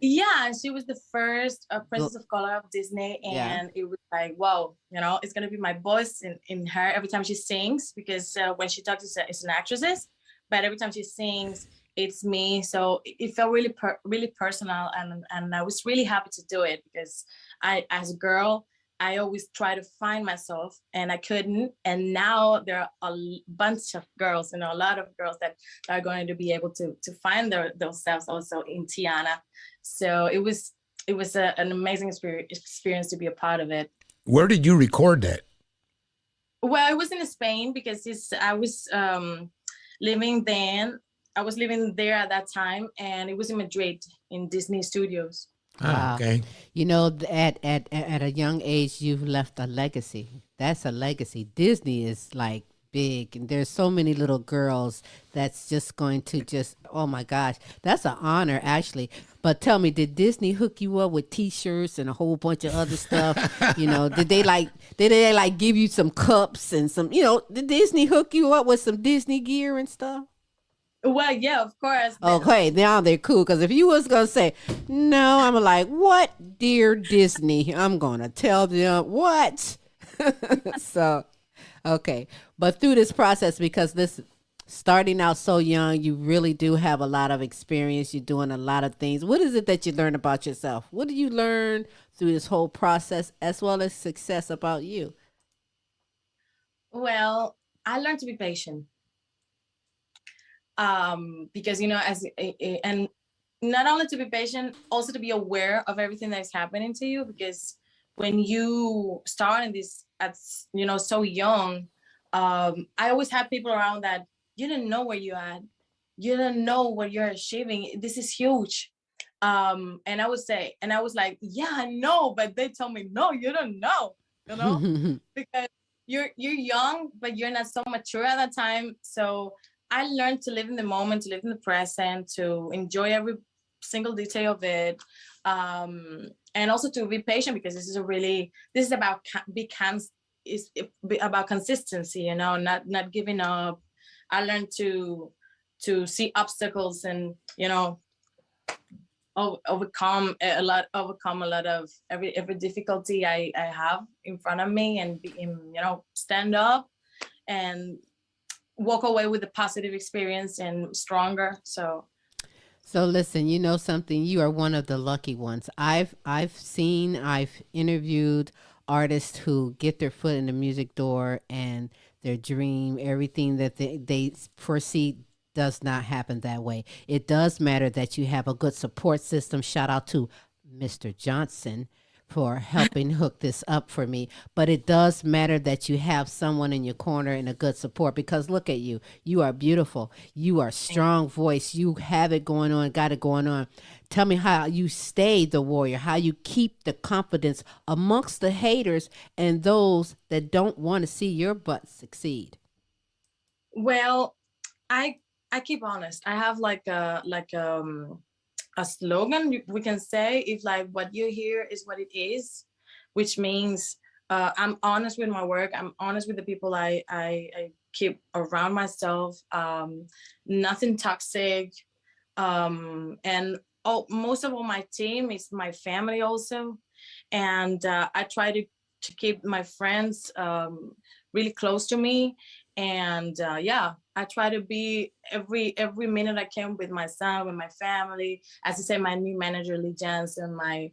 Yeah, she was the first princess of color of Disney, and it was like, wow, it's gonna be my voice in her every time she sings, because when she talks, it's an actress, but every time she sings, it's me. So it felt really really personal, and I was really happy to do it, because as a girl, I always try to find myself and I couldn't. And now there are a bunch of girls, a lot of girls that are going to be able to find themselves also in Tiana. So it was an amazing experience to be a part of it. Where did you record that? Well, I was in Spain, because I was living then. I was living there at that time, and it was in Madrid in Disney Studios. Wow. Okay. At a young age, you've left a legacy. That's a legacy. Disney is like big, and there's so many little girls that's just going to oh my gosh, that's an honor actually. But tell me, did Disney hook you up with T-shirts and a whole bunch of other stuff? Did they give you some cups and some, did Disney hook you up with some Disney gear and stuff? Well, yeah, of course. Okay, now they're cool. Because if you was going to say, no, I'm like, what, dear Disney? I'm going to tell them what? So, okay. But through this process, because starting out so young, you really do have a lot of experience. You're doing a lot of things. What is it that you learn about yourself? What do you learn through this whole process, as well as success about you? Well, I learned to be patient. Because, and not only to be patient, also to be aware of everything that's happening to you, because when you start in this at so young, I always have people around that you didn't know where you at. You don't know what you're achieving. This is huge. And I would say, and I was like, yeah, I know, but they told me, no, you don't know, because you're young, but you're not so mature at that time. So I learned to live in the moment, to live in the present, to enjoy every single detail of it. And also to be patient, because this is about is about consistency, not giving up. I learned to see obstacles and, overcome a lot of every difficulty I have in front of me, and stand up and walk away with a positive experience and stronger. So listen, you know something, you are one of the lucky ones. I've interviewed artists who get their foot in the music door, and their dream, everything that they foresee, does not happen that way. It does matter that you have a good support system. Shout out to Mr. Johnson for helping hook this up for me. But it does matter that you have someone in your corner and a good support, because look at you. You are beautiful. You are strong voice. You have it going on, got it going on. Tell me how you stay the warrior, how you keep the confidence amongst the haters and those that don't want to see your butt succeed. Well, I keep honest. I have like a slogan we can say, if like what you hear is what it is, which means I'm honest with my work. I'm honest with the people I keep around myself. Nothing toxic. And most of all, my team is my family also. And I try to keep my friends really close to me. And I try to be every minute I can with my son, with my family. As I say, my new manager, Lee Jansen, my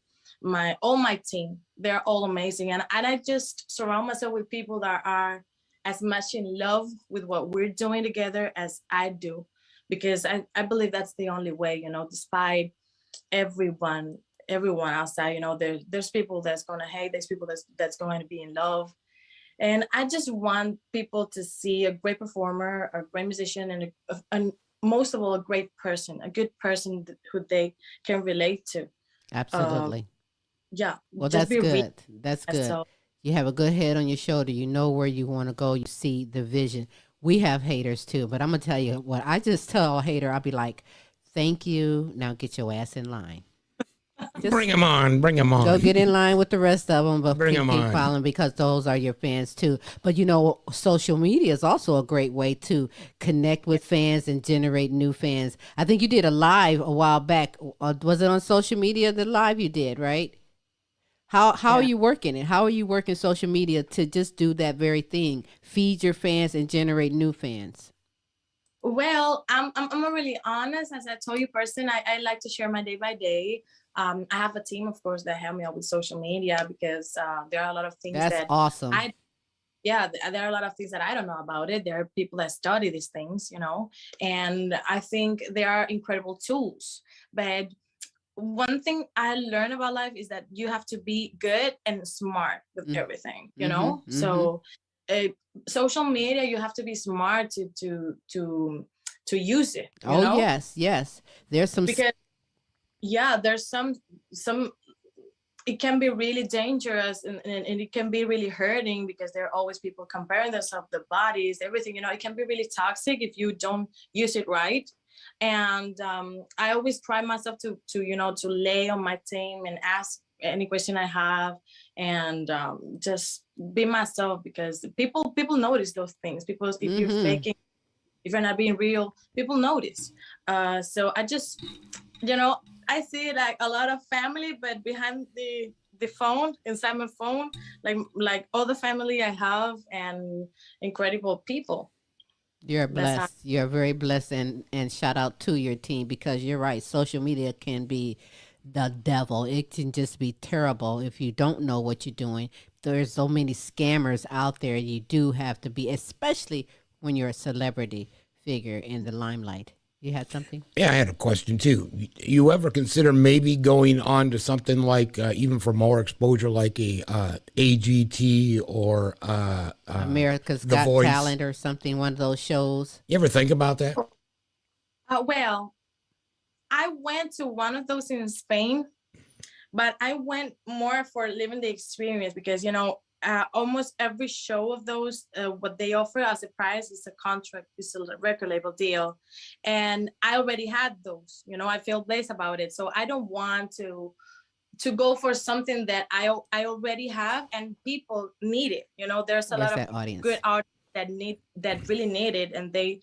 team, they're all amazing. And I just surround myself with people that are as much in love with what we're doing together as I do, because I believe that's the only way, despite everyone outside, there's people that's going to hate, there's people that's going to be in love. And I just want people to see a great performer, a great musician, and most of all, a great person, a good person who they can relate to. Absolutely. Well, just that's be good. That's good. So, you have a good head on your shoulder. You know where you want to go. You see the vision. We have haters too, but I'm going to tell you what, I just tell a hater, I'll be like, thank you. Now get your ass in line. Just bring them on. Bring them on. Go get in line with the rest of them, but keep on. following, because those are your fans too. But social media is also a great way to connect with fans and generate new fans. I think you did a live a while back. Was it on social media, the live you did, right? How are you working it? How are you working social media to just do that very thing? Feed your fans and generate new fans. Well, I'm a really honest, as I told you, person. I like to share my day by day. I have a team, of course, that help me out with social media, because there are a lot of things that's awesome. There are a lot of things that I don't know about it. There are people that study these things, and I think they are incredible tools. But one thing I learned about life is that you have to be good and smart with everything, So social media, you have to be smart to use it. Yes. There's some there's some it can be really dangerous, and it can be really hurting, because there are always people comparing themselves, the bodies, everything, it can be really toxic if you don't use it right. And I always try myself to lay on my team and ask any question I have, and just be myself, because people notice those things, because if you're faking, if you're not being real, people notice. So I just, I see like a lot of family, but behind the phone, inside my phone, like all the family I have, and incredible people. You're blessed. You're very blessed, and shout out to your team, because you're right. Social media can be the devil. It can just be terrible if you don't know what you're doing. There's so many scammers out there. You do have to be, especially when you're a celebrity figure in the limelight. You had something? Yeah, I had a question too. You ever consider maybe going on to something like even for more exposure, like a AGT or America's The Got Voice? Talent or something, one of those shows? You ever think about that? Well, I went to one of those in Spain, but I went more for living the experience because, almost every show of those, what they offer as a prize is a contract, is a record label deal. And I already had those, I feel blessed about it. So I don't want to go for something that I already have and people need it. There's a Where's lot of that audience? good artists that really need it, and they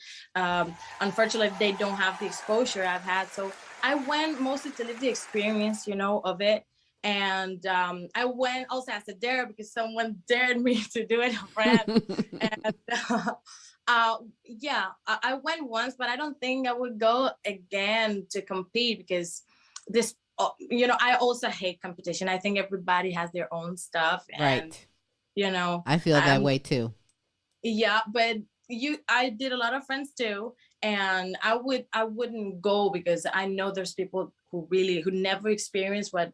unfortunately they don't have the exposure I've had. So I went mostly to live the experience, of it. And I went also as a dare because someone dared me to do it, a friend. And yeah, I went once, but I don't think I would go again to compete because this, I also hate competition. I think everybody has their own stuff, and right. I feel that way too. Yeah, but I did a lot of friends too, and I wouldn't go because I know there's people who never experienced what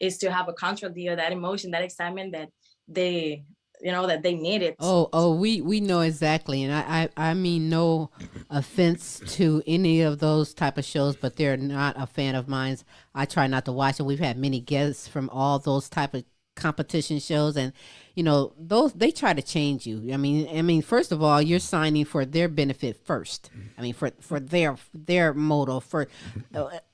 is to have a contract deal, that emotion, that excitement that they that they need it. We know exactly, and I mean no offense to any of those type of shows, but they're not a fan of mine. I try not to watch it. We've had many guests from all those type of competition shows, and those, they try to change you. I mean first of all, you're signing for their benefit first. I mean for their motto for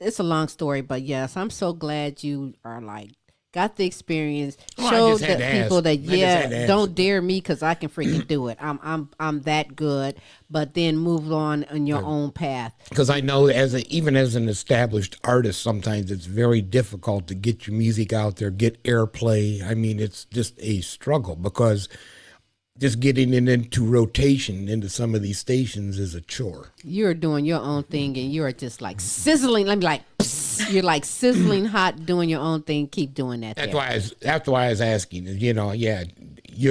it's a long story, but yes, I'm so glad you are like got the experience, showed the people that don't dare me because I can freaking do it. I'm that good, but then move on your own path. Because I know even as an established artist, sometimes it's very difficult to get your music out there, get airplay. I mean, it's just a struggle because just getting it into rotation into some of these stations is a chore. You're doing your own thing, and you're just like sizzling. I'm like, psst, you're like sizzling hot, doing your own thing. Keep doing that. That's why I was asking. Yeah,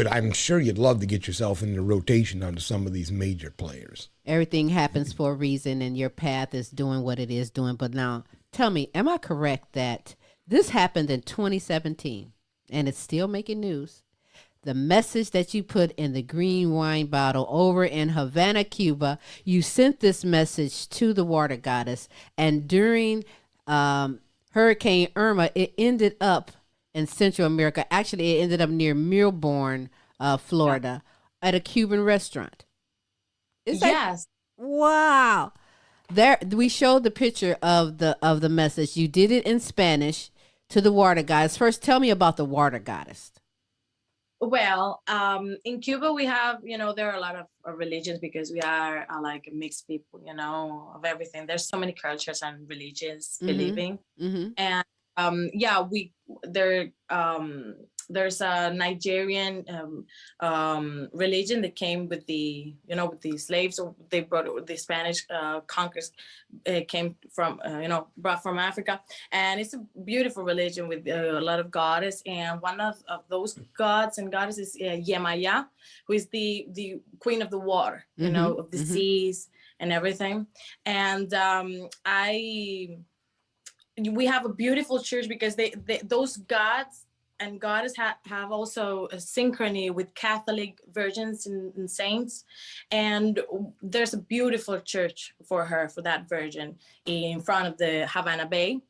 I'm sure you'd love to get yourself into rotation onto some of these major players. Everything happens for a reason, and your path is doing what it is doing. But now, tell me, am I correct that this happened in 2017, and it's still making news? The message that you put in the green wine bottle over in Havana, Cuba, you sent this message to the water goddess. And during Hurricane Irma, it ended up in Central America. Actually, it ended up near Melbourne, Florida, at a Cuban restaurant. Yes. Wow. There, we showed the picture of the message. You did it in Spanish to the water goddess. First, tell me about the water goddess. Well, in Cuba, we have, there are a lot of religions because we are like mixed people, of everything. There's so many cultures and religions believing. Mm-hmm. And there's a Nigerian religion that came with the slaves, or they brought the Spanish conquest came from brought from Africa, and it's a beautiful religion with a lot of goddess, and one of those gods and goddesses is Yemaya, who is the queen of the water, of the seas and everything. And we have a beautiful church because those gods and goddess have also a synchrony with Catholic virgins and saints, and there's a beautiful church for that virgin in front of the Havana Bay.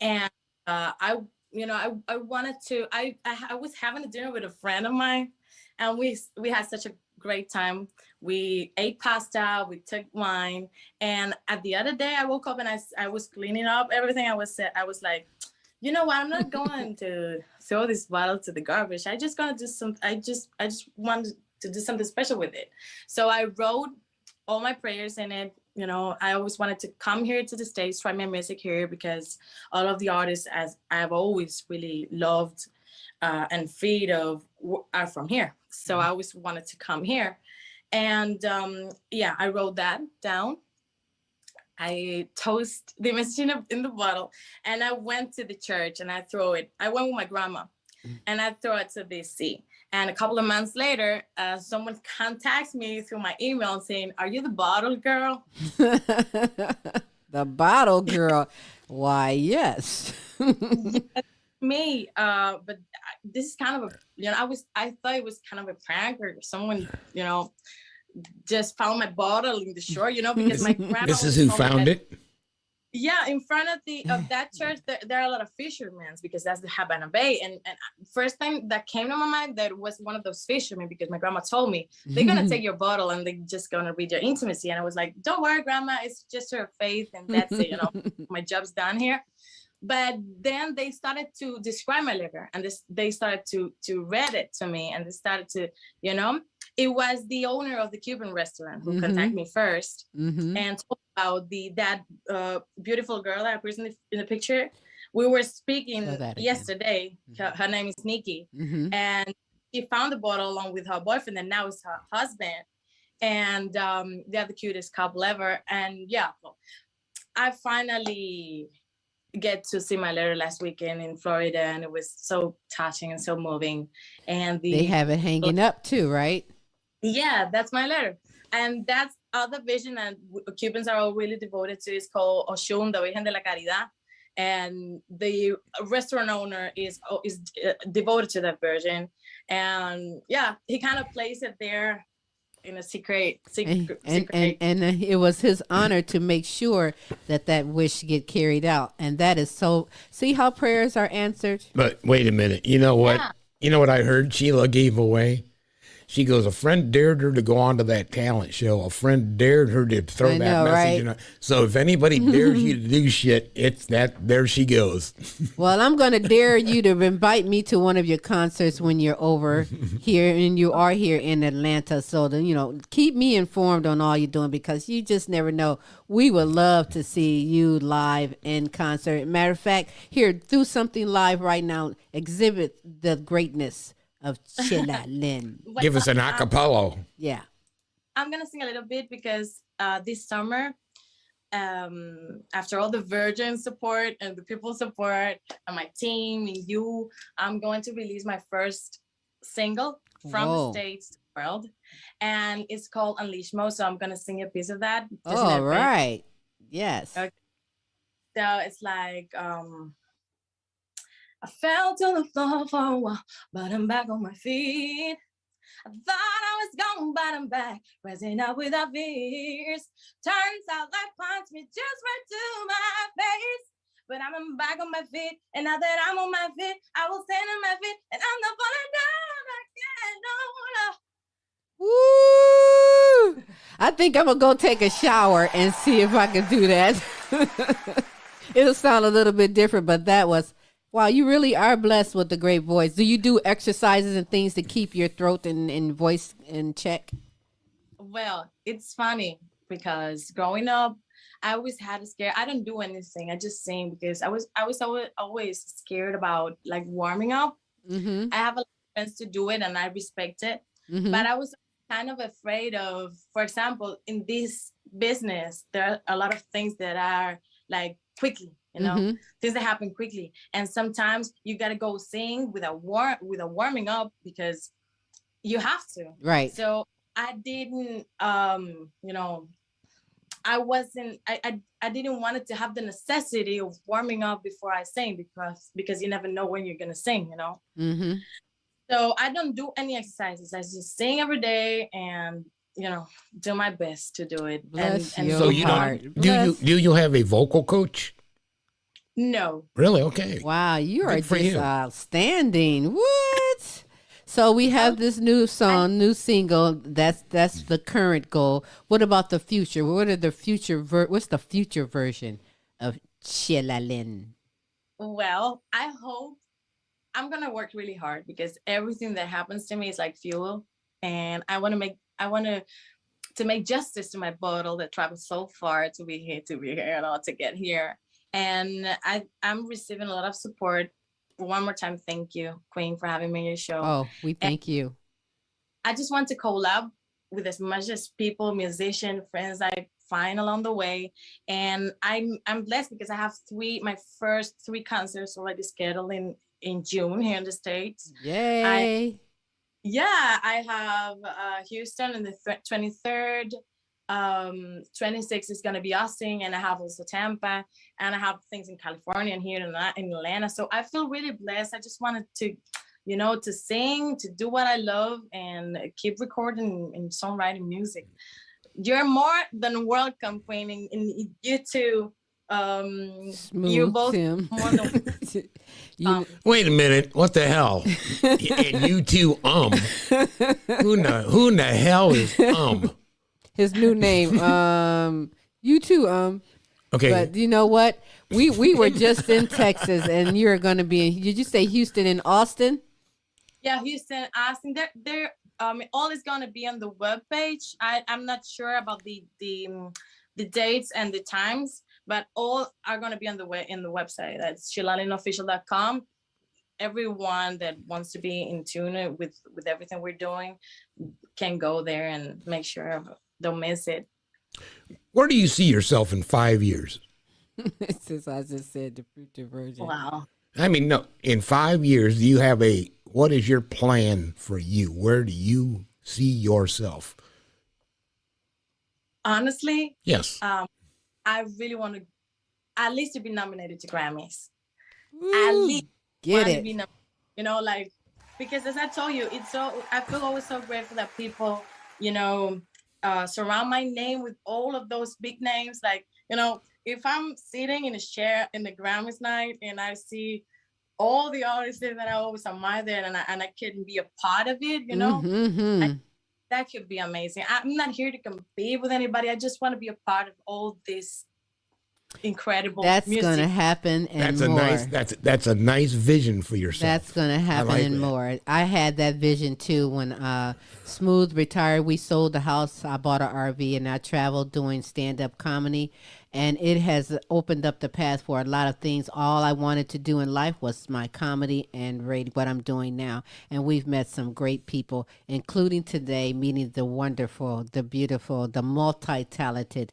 And I wanted to. I was having a dinner with a friend of mine, and we had such a great time. We ate pasta, we took wine, and at the other day I woke up and I was cleaning up everything. I was like, you know what? I'm not going to throw this bottle to the garbage. I just wanted to do something special with it. So I wrote all my prayers in it. I always wanted to come here to the States, try my music here, because all of the artists, as I've always really loved and feed of, are from here. So I always wanted to come here. And I wrote that down. I toast the message in the bottle, and I went to the church and I went with my grandma, and I throw it to the sea. And a couple of months later, someone contacts me through my email saying, "Are you the bottle girl?" The bottle girl. Why, yes. Yeah, me. But this is kind of I thought it was kind of a prank, or someone, just found my bottle in the shore, because my grandma This is was who told me found that, it. yeah, in front of that church, there are a lot of fishermen, because that's the Havana Bay. And first thing that came to my mind, that was one of those fishermen, because my grandma told me they're gonna take your bottle and they're just gonna read your intimacy. And I was like, don't worry, grandma, it's just your faith, and that's it. My job's done here. But then they started to describe my liquor, and they started to read it to me, and they started to, it was the owner of the Cuban restaurant who contacted me first and told about that beautiful girl that appears in the picture. We were speaking yesterday. Her name is Nikki, and she found the bottle along with her boyfriend, and now it's her husband, and they're the cutest couple ever. And yeah, I finally get to see my letter last weekend in Florida, and it was so touching and so moving. And they have it hanging up too, right? Yeah, that's my letter. And that's other vision that Cubans are all really devoted to. It's called Oshun, the Virgen de la Caridad. And the restaurant owner is devoted to that version. And yeah, he kind of plays it there in a secret. And it was his honor to make sure that wish get carried out. And that is so, see how prayers are answered. But wait a minute. You know what? Yeah. You know what I heard Chila gave away? She goes, a friend dared her to go on to that talent show. A friend dared her to throw that message in. So if anybody dares you to do shit, it's that. There she goes. Well, I'm going to dare you to invite me to one of your concerts when you're over here, and you are here in Atlanta. So, keep me informed on all you're doing, because you just never know. We would love to see you live in concert. Matter of fact, here, do something live right now. Exhibit the greatness of Chila Lynn. Give us an acapella. Yeah. I'm going to sing a little bit, because this summer, after all the Virgin support and the people support and my team and you, I'm going to release my first single from the States to the world. And it's called Unleash Mo. So I'm going to sing a piece of that. All right. Yes. Okay. So it's like, I fell to the floor for a while, but I'm back on my feet. I thought I was gone, but I'm back, rising up without fears. Turns out life punched me just right to my face. But I'm back on my feet, and now that I'm on my feet, I will stand on my feet, and I'm not falling down again. No, no. Woo! I think I'm going to go take a shower and see if I can do that. It'll sound a little bit different, but that was... Wow, you really are blessed with a great voice. Do you do exercises and things to keep your throat and voice in check? Well, it's funny, because growing up, I always had a scare. I don't do anything. I just sing, because I was always scared about like warming up. I have a lot of friends to do it, and I respect it. But I was kind of afraid of, for example, in this business, there are a lot of things that are like quickly. Things that happen quickly, and sometimes you gotta go sing with a warming up, because you have to. Right. So I didn't, I wasn't. I didn't want it to have the necessity of warming up before I sing, because you never know when you're gonna sing. So I don't do any exercises. I just sing every day, and do my best to do it. Bless and your so you heart. don't do you have a vocal coach? No. Really? Okay. Wow, you are for just you. Outstanding. What? So we have this new song, new single. That's the current goal. What about the future? What are the future? What's the future version of Chila Lynn? Well, I hope I'm gonna work really hard, because everything that happens to me is like fuel, and I want to make justice to my bottle that traveled so far to be here, to get here. And I'm receiving a lot of support. One more time, thank you, Queen, for having me on your show. Oh, we thank you. I just want to collab with as much as people, musicians, friends I find along the way. And I'm blessed, because I have my first 3 concerts already scheduled in June here in the States. Yay. Yeah, I have Houston in the 23rd. 26 is gonna be Austin, and I have also Tampa, and I have things in California and here in Atlanta. So I feel really blessed. I just wanted to, to sing, to do what I love, and keep recording and songwriting music. You're more than welcome, Queen, and you too. Smooth, You're both Tim. more than Wait a minute. What the hell? And you too, Who in the hell is His new name. You too, Okay. But you know what? We were just in Texas, and you're going to be in. Did you say Houston and Austin? Yeah, Houston, Austin. They're all is going to be on the webpage. I'm not sure about the dates and the times, but all are going to be on the website. That's ChilaLynnOfficial.com. Everyone that wants to be in tune with everything we're doing can go there and make sure don't miss it. Where do you see yourself in 5 years? Since I just said the future version. Wow. I mean, no. In 5 years, do you have what is your plan for you? Where do you see yourself? Honestly, yes. I really want to, at least to be nominated to Grammys. Ooh, at least get it. Be, because as I told you, I feel always so grateful that people, surround my name with all of those big names. Like, if I'm sitting in a chair in the Grammys night and I see all the artists that I always admire there, and I couldn't be a part of it, that could be amazing. I'm not here to compete with anybody. I just want to be a part of all this incredible that's music. Gonna happen and more. That's a nice vision for yourself. That's gonna happen and more. I had that vision too when Smooth retired. We sold the house, I bought an RV, and I traveled doing stand-up comedy, and it has opened up the path for a lot of things. All I wanted to do in life was my comedy and radio, what I'm doing now. And we've met some great people, including today meeting the wonderful, the beautiful, the multi-talented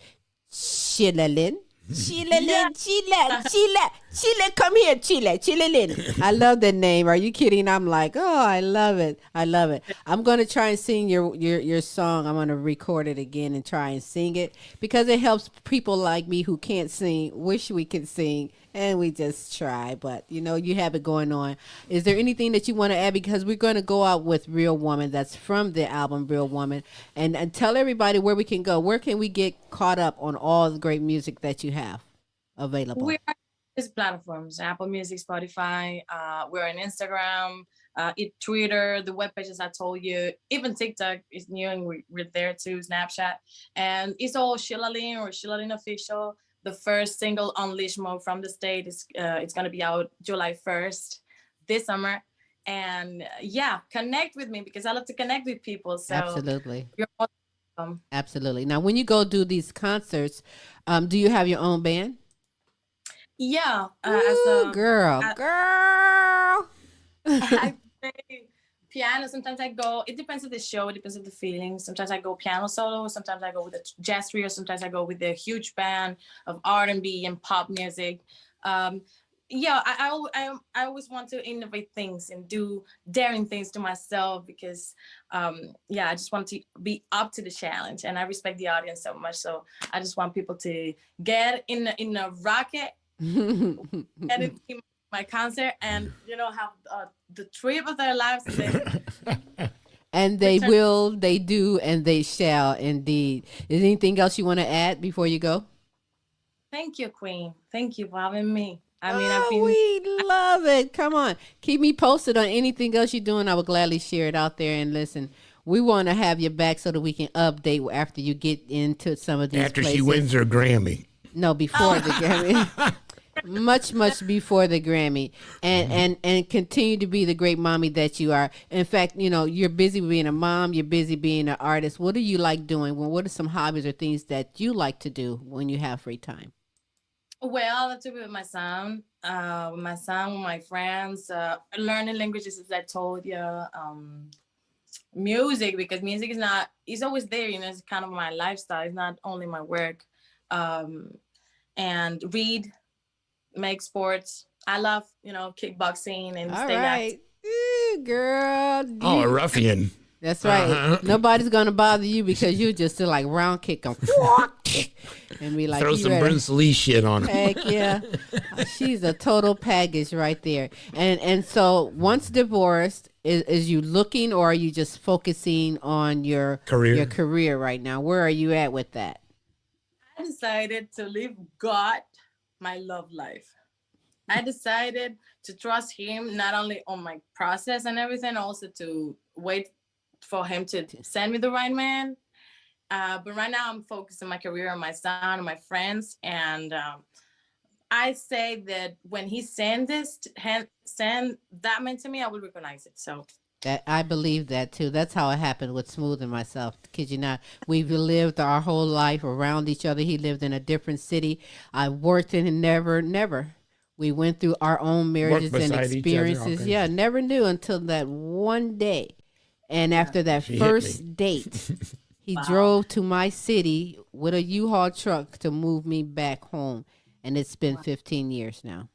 Chila Lynn. Chila Lynn, Chila, come here, Chila Lynn. I love that name. Are you kidding? I'm like, oh, I love it. I'm going to try and sing your song. I'm going to record it again and try and sing it because it helps people like me who can't sing, wish we could sing, and we just try. But, you have it going on. Is there anything that you want to add? Because we're going to go out with Real Woman. That's from the album Real Woman. And tell everybody where we can go. Where can we get caught up on all the great music that you have available? We're on these platforms, Apple Music, Spotify. We're on Instagram, Twitter, the webpage, as I told you. Even TikTok is new, and we're there too, Snapchat. And it's all Chila Lynn or Chila Lynn Official. The first single, Unleash Mode, from the state is it's going to be out July 1st this summer. And connect with me because I love to connect with people. So absolutely. You're welcome. Absolutely. Now, when you go do these concerts, do you have your own band? Yeah. Girl. I play piano. Sometimes I go, it depends on the show, it depends on the feeling. Sometimes I go piano solo, sometimes I go with a jazz trio, sometimes I go with a huge band of R&B and pop music. I always want to innovate things and do daring things to myself because I just want to be up to the challenge, and I respect the audience so much. So I just want people to get in a rocket and in my concert and have the trip of their lives. And they will, they do, and they shall indeed. Is there anything else you want to add before you go? Thank you, Queen. Thank you for having me. We love it. Come on. Keep me posted on anything else you're doing. I will gladly share it out there. And listen, we want to have you back so that we can update after you get into some of these places. She wins her Grammy. No, before the Grammy. much before the Grammy, and continue to be the great mommy that you are. In fact, you're busy being a mom, you're busy being an artist. What do you like doing? What are some hobbies or things that you like to do when you have free time? Well, I love to be with my son, with my friends, learning languages, as I told you, music, because music it's always there, it's kind of my lifestyle. It's not only my work, and read, make sports. I love, kickboxing and stay active. girl. Oh, a ruffian. That's right. Nobody's gonna bother you because you just still like round kick them and be like, throw some ready? Bruce Lee shit on him. Heck yeah, she's a total package right there. And so once divorced, is you looking, or are you just focusing on your career right now? Where are you at with that? I decided to leave God my love life. I decided to trust him not only on my process and everything, also to wait for him to send me the right man. But right now I'm focused on my career, on my son, on my friends. And I say that when he send that man to me, I will recognize it. So that I believe that too. That's how it happened with Smooth and myself. Kid you not, we've lived our whole life around each other. He lived in a different city. I worked in, and never. We went through our own marriages and experiences. Okay. Yeah, never knew until that one day. And after that first date, he drove to my city with a U-Haul truck to move me back home. And it's been 15 years now.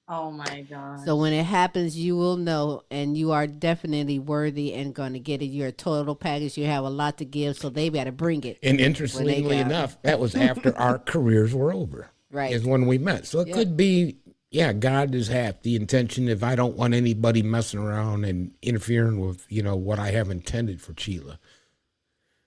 Oh, my God. So when it happens, you will know, and you are definitely worthy and going to get it. You're a total package. You have a lot to give, so they got to bring it. And interestingly enough, that was after our careers were over. Right. Is when we met. So it could be, God is half the intention. If I don't want anybody messing around and interfering with, what I have intended for Chila.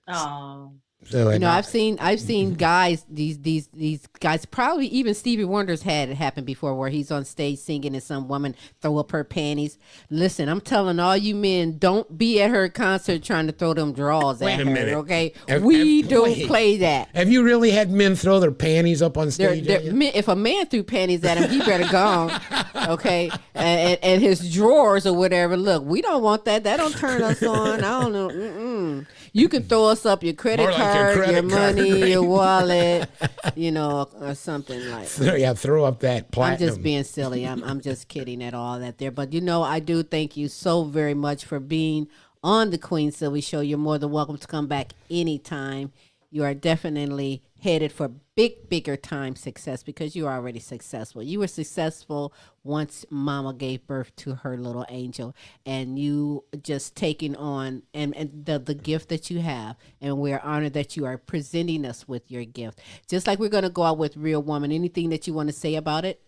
Oh. So I've seen guys, these guys, probably even Stevie Wonder's had it happen before, where he's on stage singing and some woman throw up her panties. Listen, I'm telling all you men, don't be at her concert trying to throw them drawers at her. Okay, we don't play that. Have you really had men throw their panties up on stage? If a man threw panties at him, he better go on. Okay, and his drawers or whatever. Look, we don't want that. That don't turn us on. I don't know. You can throw us up your credit card, your money, your wallet, or something like that. Yeah, throw up that platinum. I'm just being silly. I'm just kidding at all that there. But, I do thank you so very much for being on the Queen Silvy Show. You're more than welcome to come back anytime. You are definitely headed for bigger time success, because you are already successful. You were successful once Mama gave birth to her little angel, and you just taking on and the gift that you have, and we're honored that you are presenting us with your gift. Just like we're going to go out with Real Woman. Anything that you want to say about it?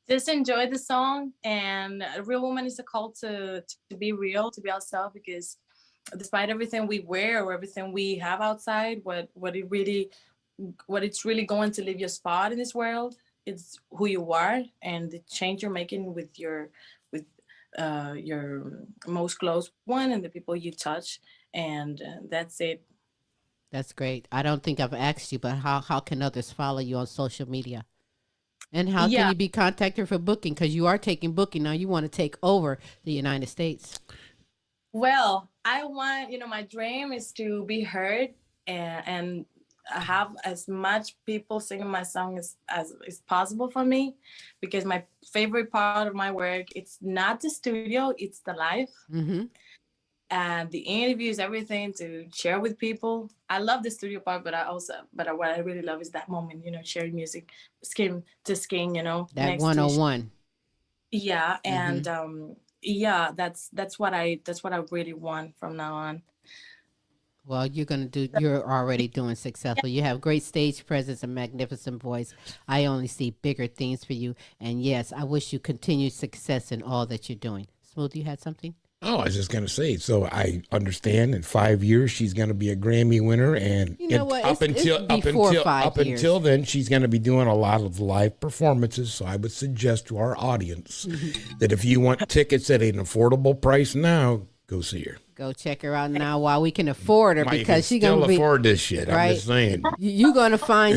Just enjoy the song, and Real Woman is a call to be real, to be ourselves, because despite everything we wear or everything we have outside, what it's really going to leave your spot in this world, it's who you are and the change you're making with your most close one and the people you touch, and that's it. That's great. I don't think I've asked you, but how can others follow you on social media? And how can you be contacted for booking? Because you are taking booking now. You want to take over the United States. Well, I want, my dream is to be heard and have as much people singing my song as is possible for me, because my favorite part of my work, it's not the studio, it's the live. Mm-hmm. And the interviews, everything to share with people. I love the studio part, but what I really love is that moment, sharing music, skin to skin, that 101. Yeah. And that's what I really want from now on. Well, you're already doing successful. You have great stage presence and magnificent voice. I only see bigger things for you. And yes, I wish you continued success in all that you're doing. Smooth, you had something? Oh, I was just going to say, so I understand in 5 years she's going to be a Grammy winner, and up until then she's going to be doing a lot of live performances. So I would suggest to our audience that if you want tickets at an affordable price now, go see her. Go check her out now while we can afford her, because she's gonna afford this shit. Right? I'm just saying. You're gonna find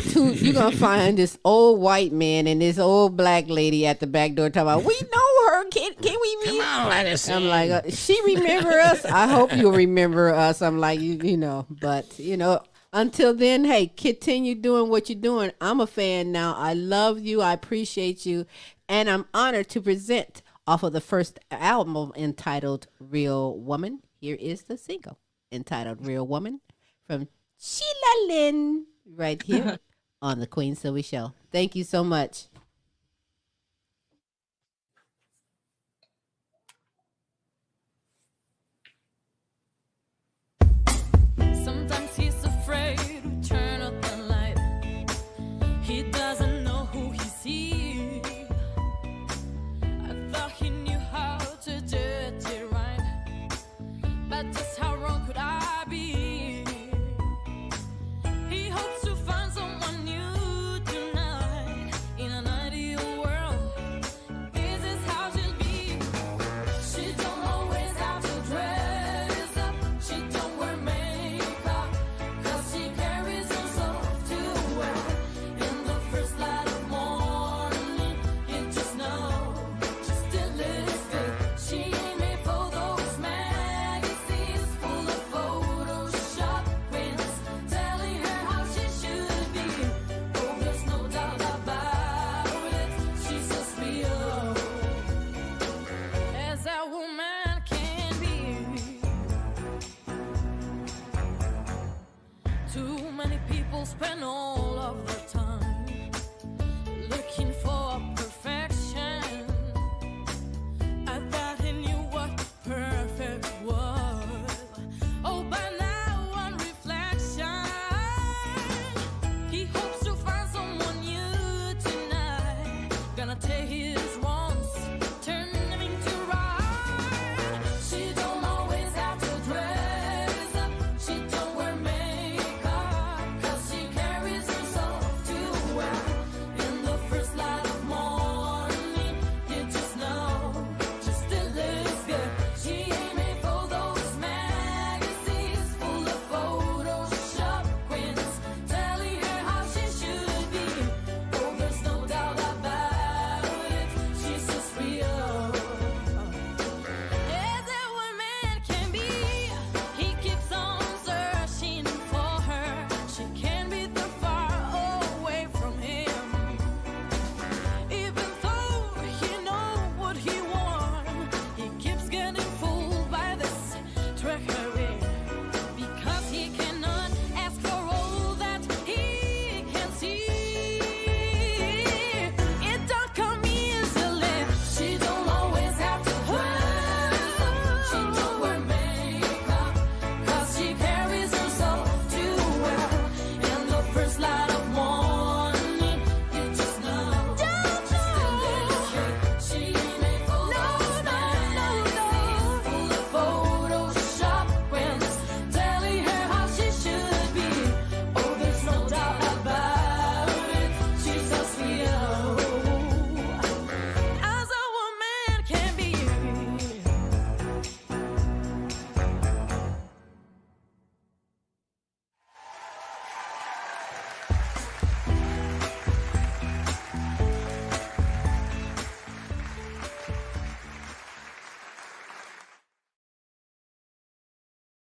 this old white man and this old black lady at the back door talking about, we know her. Can we meet? Come on, let us see. I'm like, she remember us? I hope you'll remember us. I'm like, but until then, hey, continue doing what you're doing. I'm a fan now. I love you. I appreciate you, and I'm honored to present off of the first album entitled Real Woman. Here is the single entitled Real Woman from Chila Lynn right here on the Queen Silvy Show. Thank you so much. Many people spend all of their time looking for perfection. I thought he knew what perfect was. Oh, but now on reflection, he hopes to find someone new tonight. Gonna take his wrongs, turn them into right. She don't always have to dress up. She don't wear makeup, 'cause she carries herself too well. In the first light of morning, you just know, just still looks good. She ain't made for those magazines full of Photoshop queens telling her how she should be. Oh, there's no doubt about it, she's just real. As a woman can be, he keeps on searching for her. She can't be too far away from him. Even though he knows what he wants, he keeps getting fooled by this trickery. Because he cannot ask for all that he can see. It don't come easily. She don't always have to dress up. She don't wear makeup, 'cause she carries herself too well. In the first light of morning, you just know, still looks good. She ain't made for those magazines full of Photoshop queens telling her how she should be. Oh, there's no doubt about it, she's just real. As a woman can be.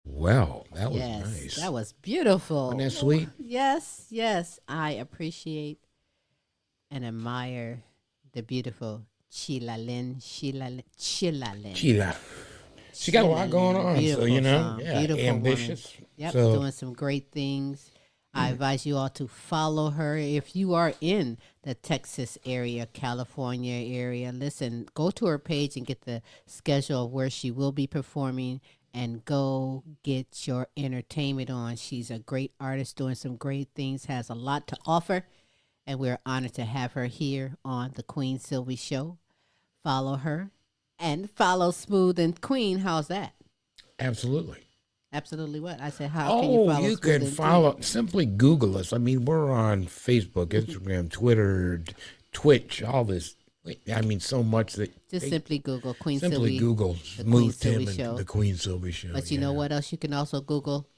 Wow, that was Yes, nice. that was beautiful. Wasn't that sweet? Yes, yes. I appreciate and admire the beautiful Chila Lynn. Chila Lynn. Sheila. She got a lot going on, so Beautiful you know, song. yeah, Beautiful ambitious. woman. Yep, So doing some great things. I advise you all to follow her if you are in the Texas area, California area. Listen, go to her page and get the schedule of where she will be performing, and go get your entertainment on. She's a great artist doing some great things, has a lot to offer, and we're honored to have her here on the Queen Silvy Show. Follow her and follow Smooth and Queen. How's that? absolutely. Absolutely what? I said, how can you Oh, follow you Smooth can and follow. Simply Google us. I mean, we're on Facebook, Instagram, Twitter, Twitch, all this. I mean, so much that Just simply Google Queen simply Silvy. Google the Smooth Queen Tim Silvy Show. and the Queen Silvy Show. But you know what else? You can also Google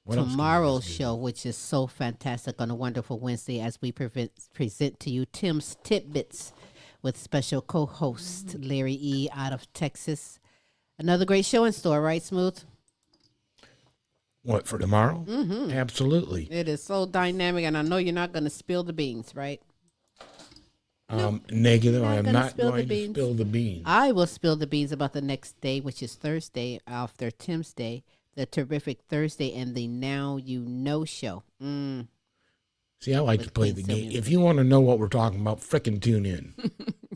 What else can you tomorrow's just show, which is so fantastic on a wonderful Wednesday as we present to you Tim's Tidbits with special co-host Larry E. out of Texas. Another great show in store, right, Smooth? What, for tomorrow? Mm-hmm. Absolutely. It is so dynamic, and I know you're not going to spill the beans, right? Negative. Not I am gonna not spill the going to beans. spill the beans. I will spill the beans about the next day, which is Thursday after Tim's Day, the terrific Thursday, and the Now You Know show. See, I like to play Queen the game. Silvy. If you want to know what we're talking about, frickin' tune in.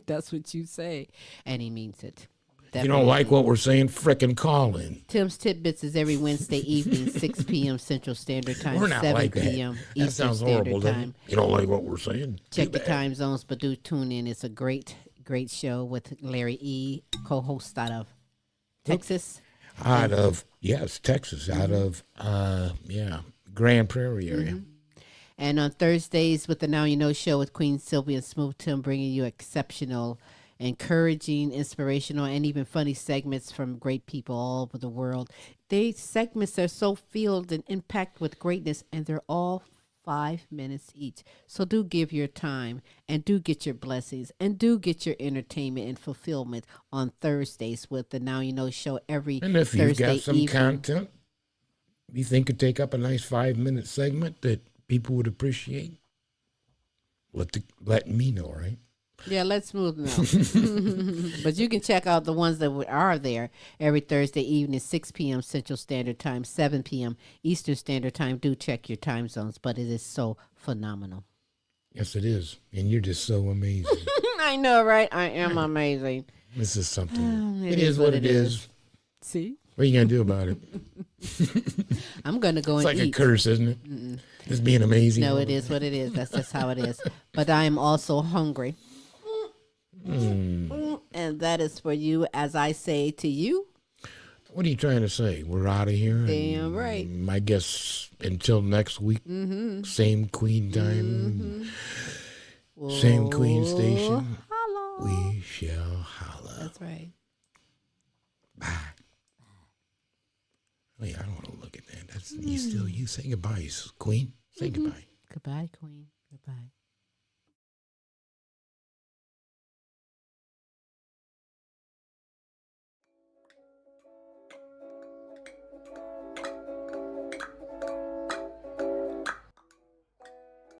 That's what you say, and he means it. If you don't like what we're saying, frickin' call in. Tim's Tidbits is every Wednesday evening, 6 p.m. Central Standard Time, We're not 7 like that. p.m. That Eastern sounds Standard horrible, doesn't Time. it? You don't like what we're saying? Check Too the bad. time zones, but do tune in. It's a great show with Larry E., co-host out of Texas. Out of, yes, Texas. Out of, Grand Prairie area. And on Thursdays with the Now You Know show with Queen Silvy and Smooth Tim, bringing you exceptional, encouraging, inspirational, and even funny segments from great people all over the world. These segments are so filled and impact with greatness, and they're all 5 minutes each. So do give your time, and do get your blessings, and do get your entertainment and fulfillment on Thursdays with the Now You Know show every And if you've Thursday got some evening. content you think could take up a nice 5-minute segment that people would appreciate, let me know, right? Yeah, let Smooth know. But you can check out the ones that are there every Thursday evening, 6 p.m. Central Standard Time, 7 p.m. Eastern Standard Time. Do check your time zones, but it is so phenomenal. Yes, it is. And you're just so amazing. I know, right? I am amazing. This is something. It is what it is. See? What are you going to do about it? I'm going to go it's and eat. It's like a curse, isn't it? It's being amazing. No, it is what it is. That's just how it is. But I am also hungry. And that is for you, as I say to you. What are you trying to say? We're out of here? Damn right. I guess until next week, same Queen time, same Queen station. Holla. We shall holla. That's right. Bye. Wait, I don't want to look at that. That's you. Say goodbye, Queen. Say goodbye. Goodbye, Queen.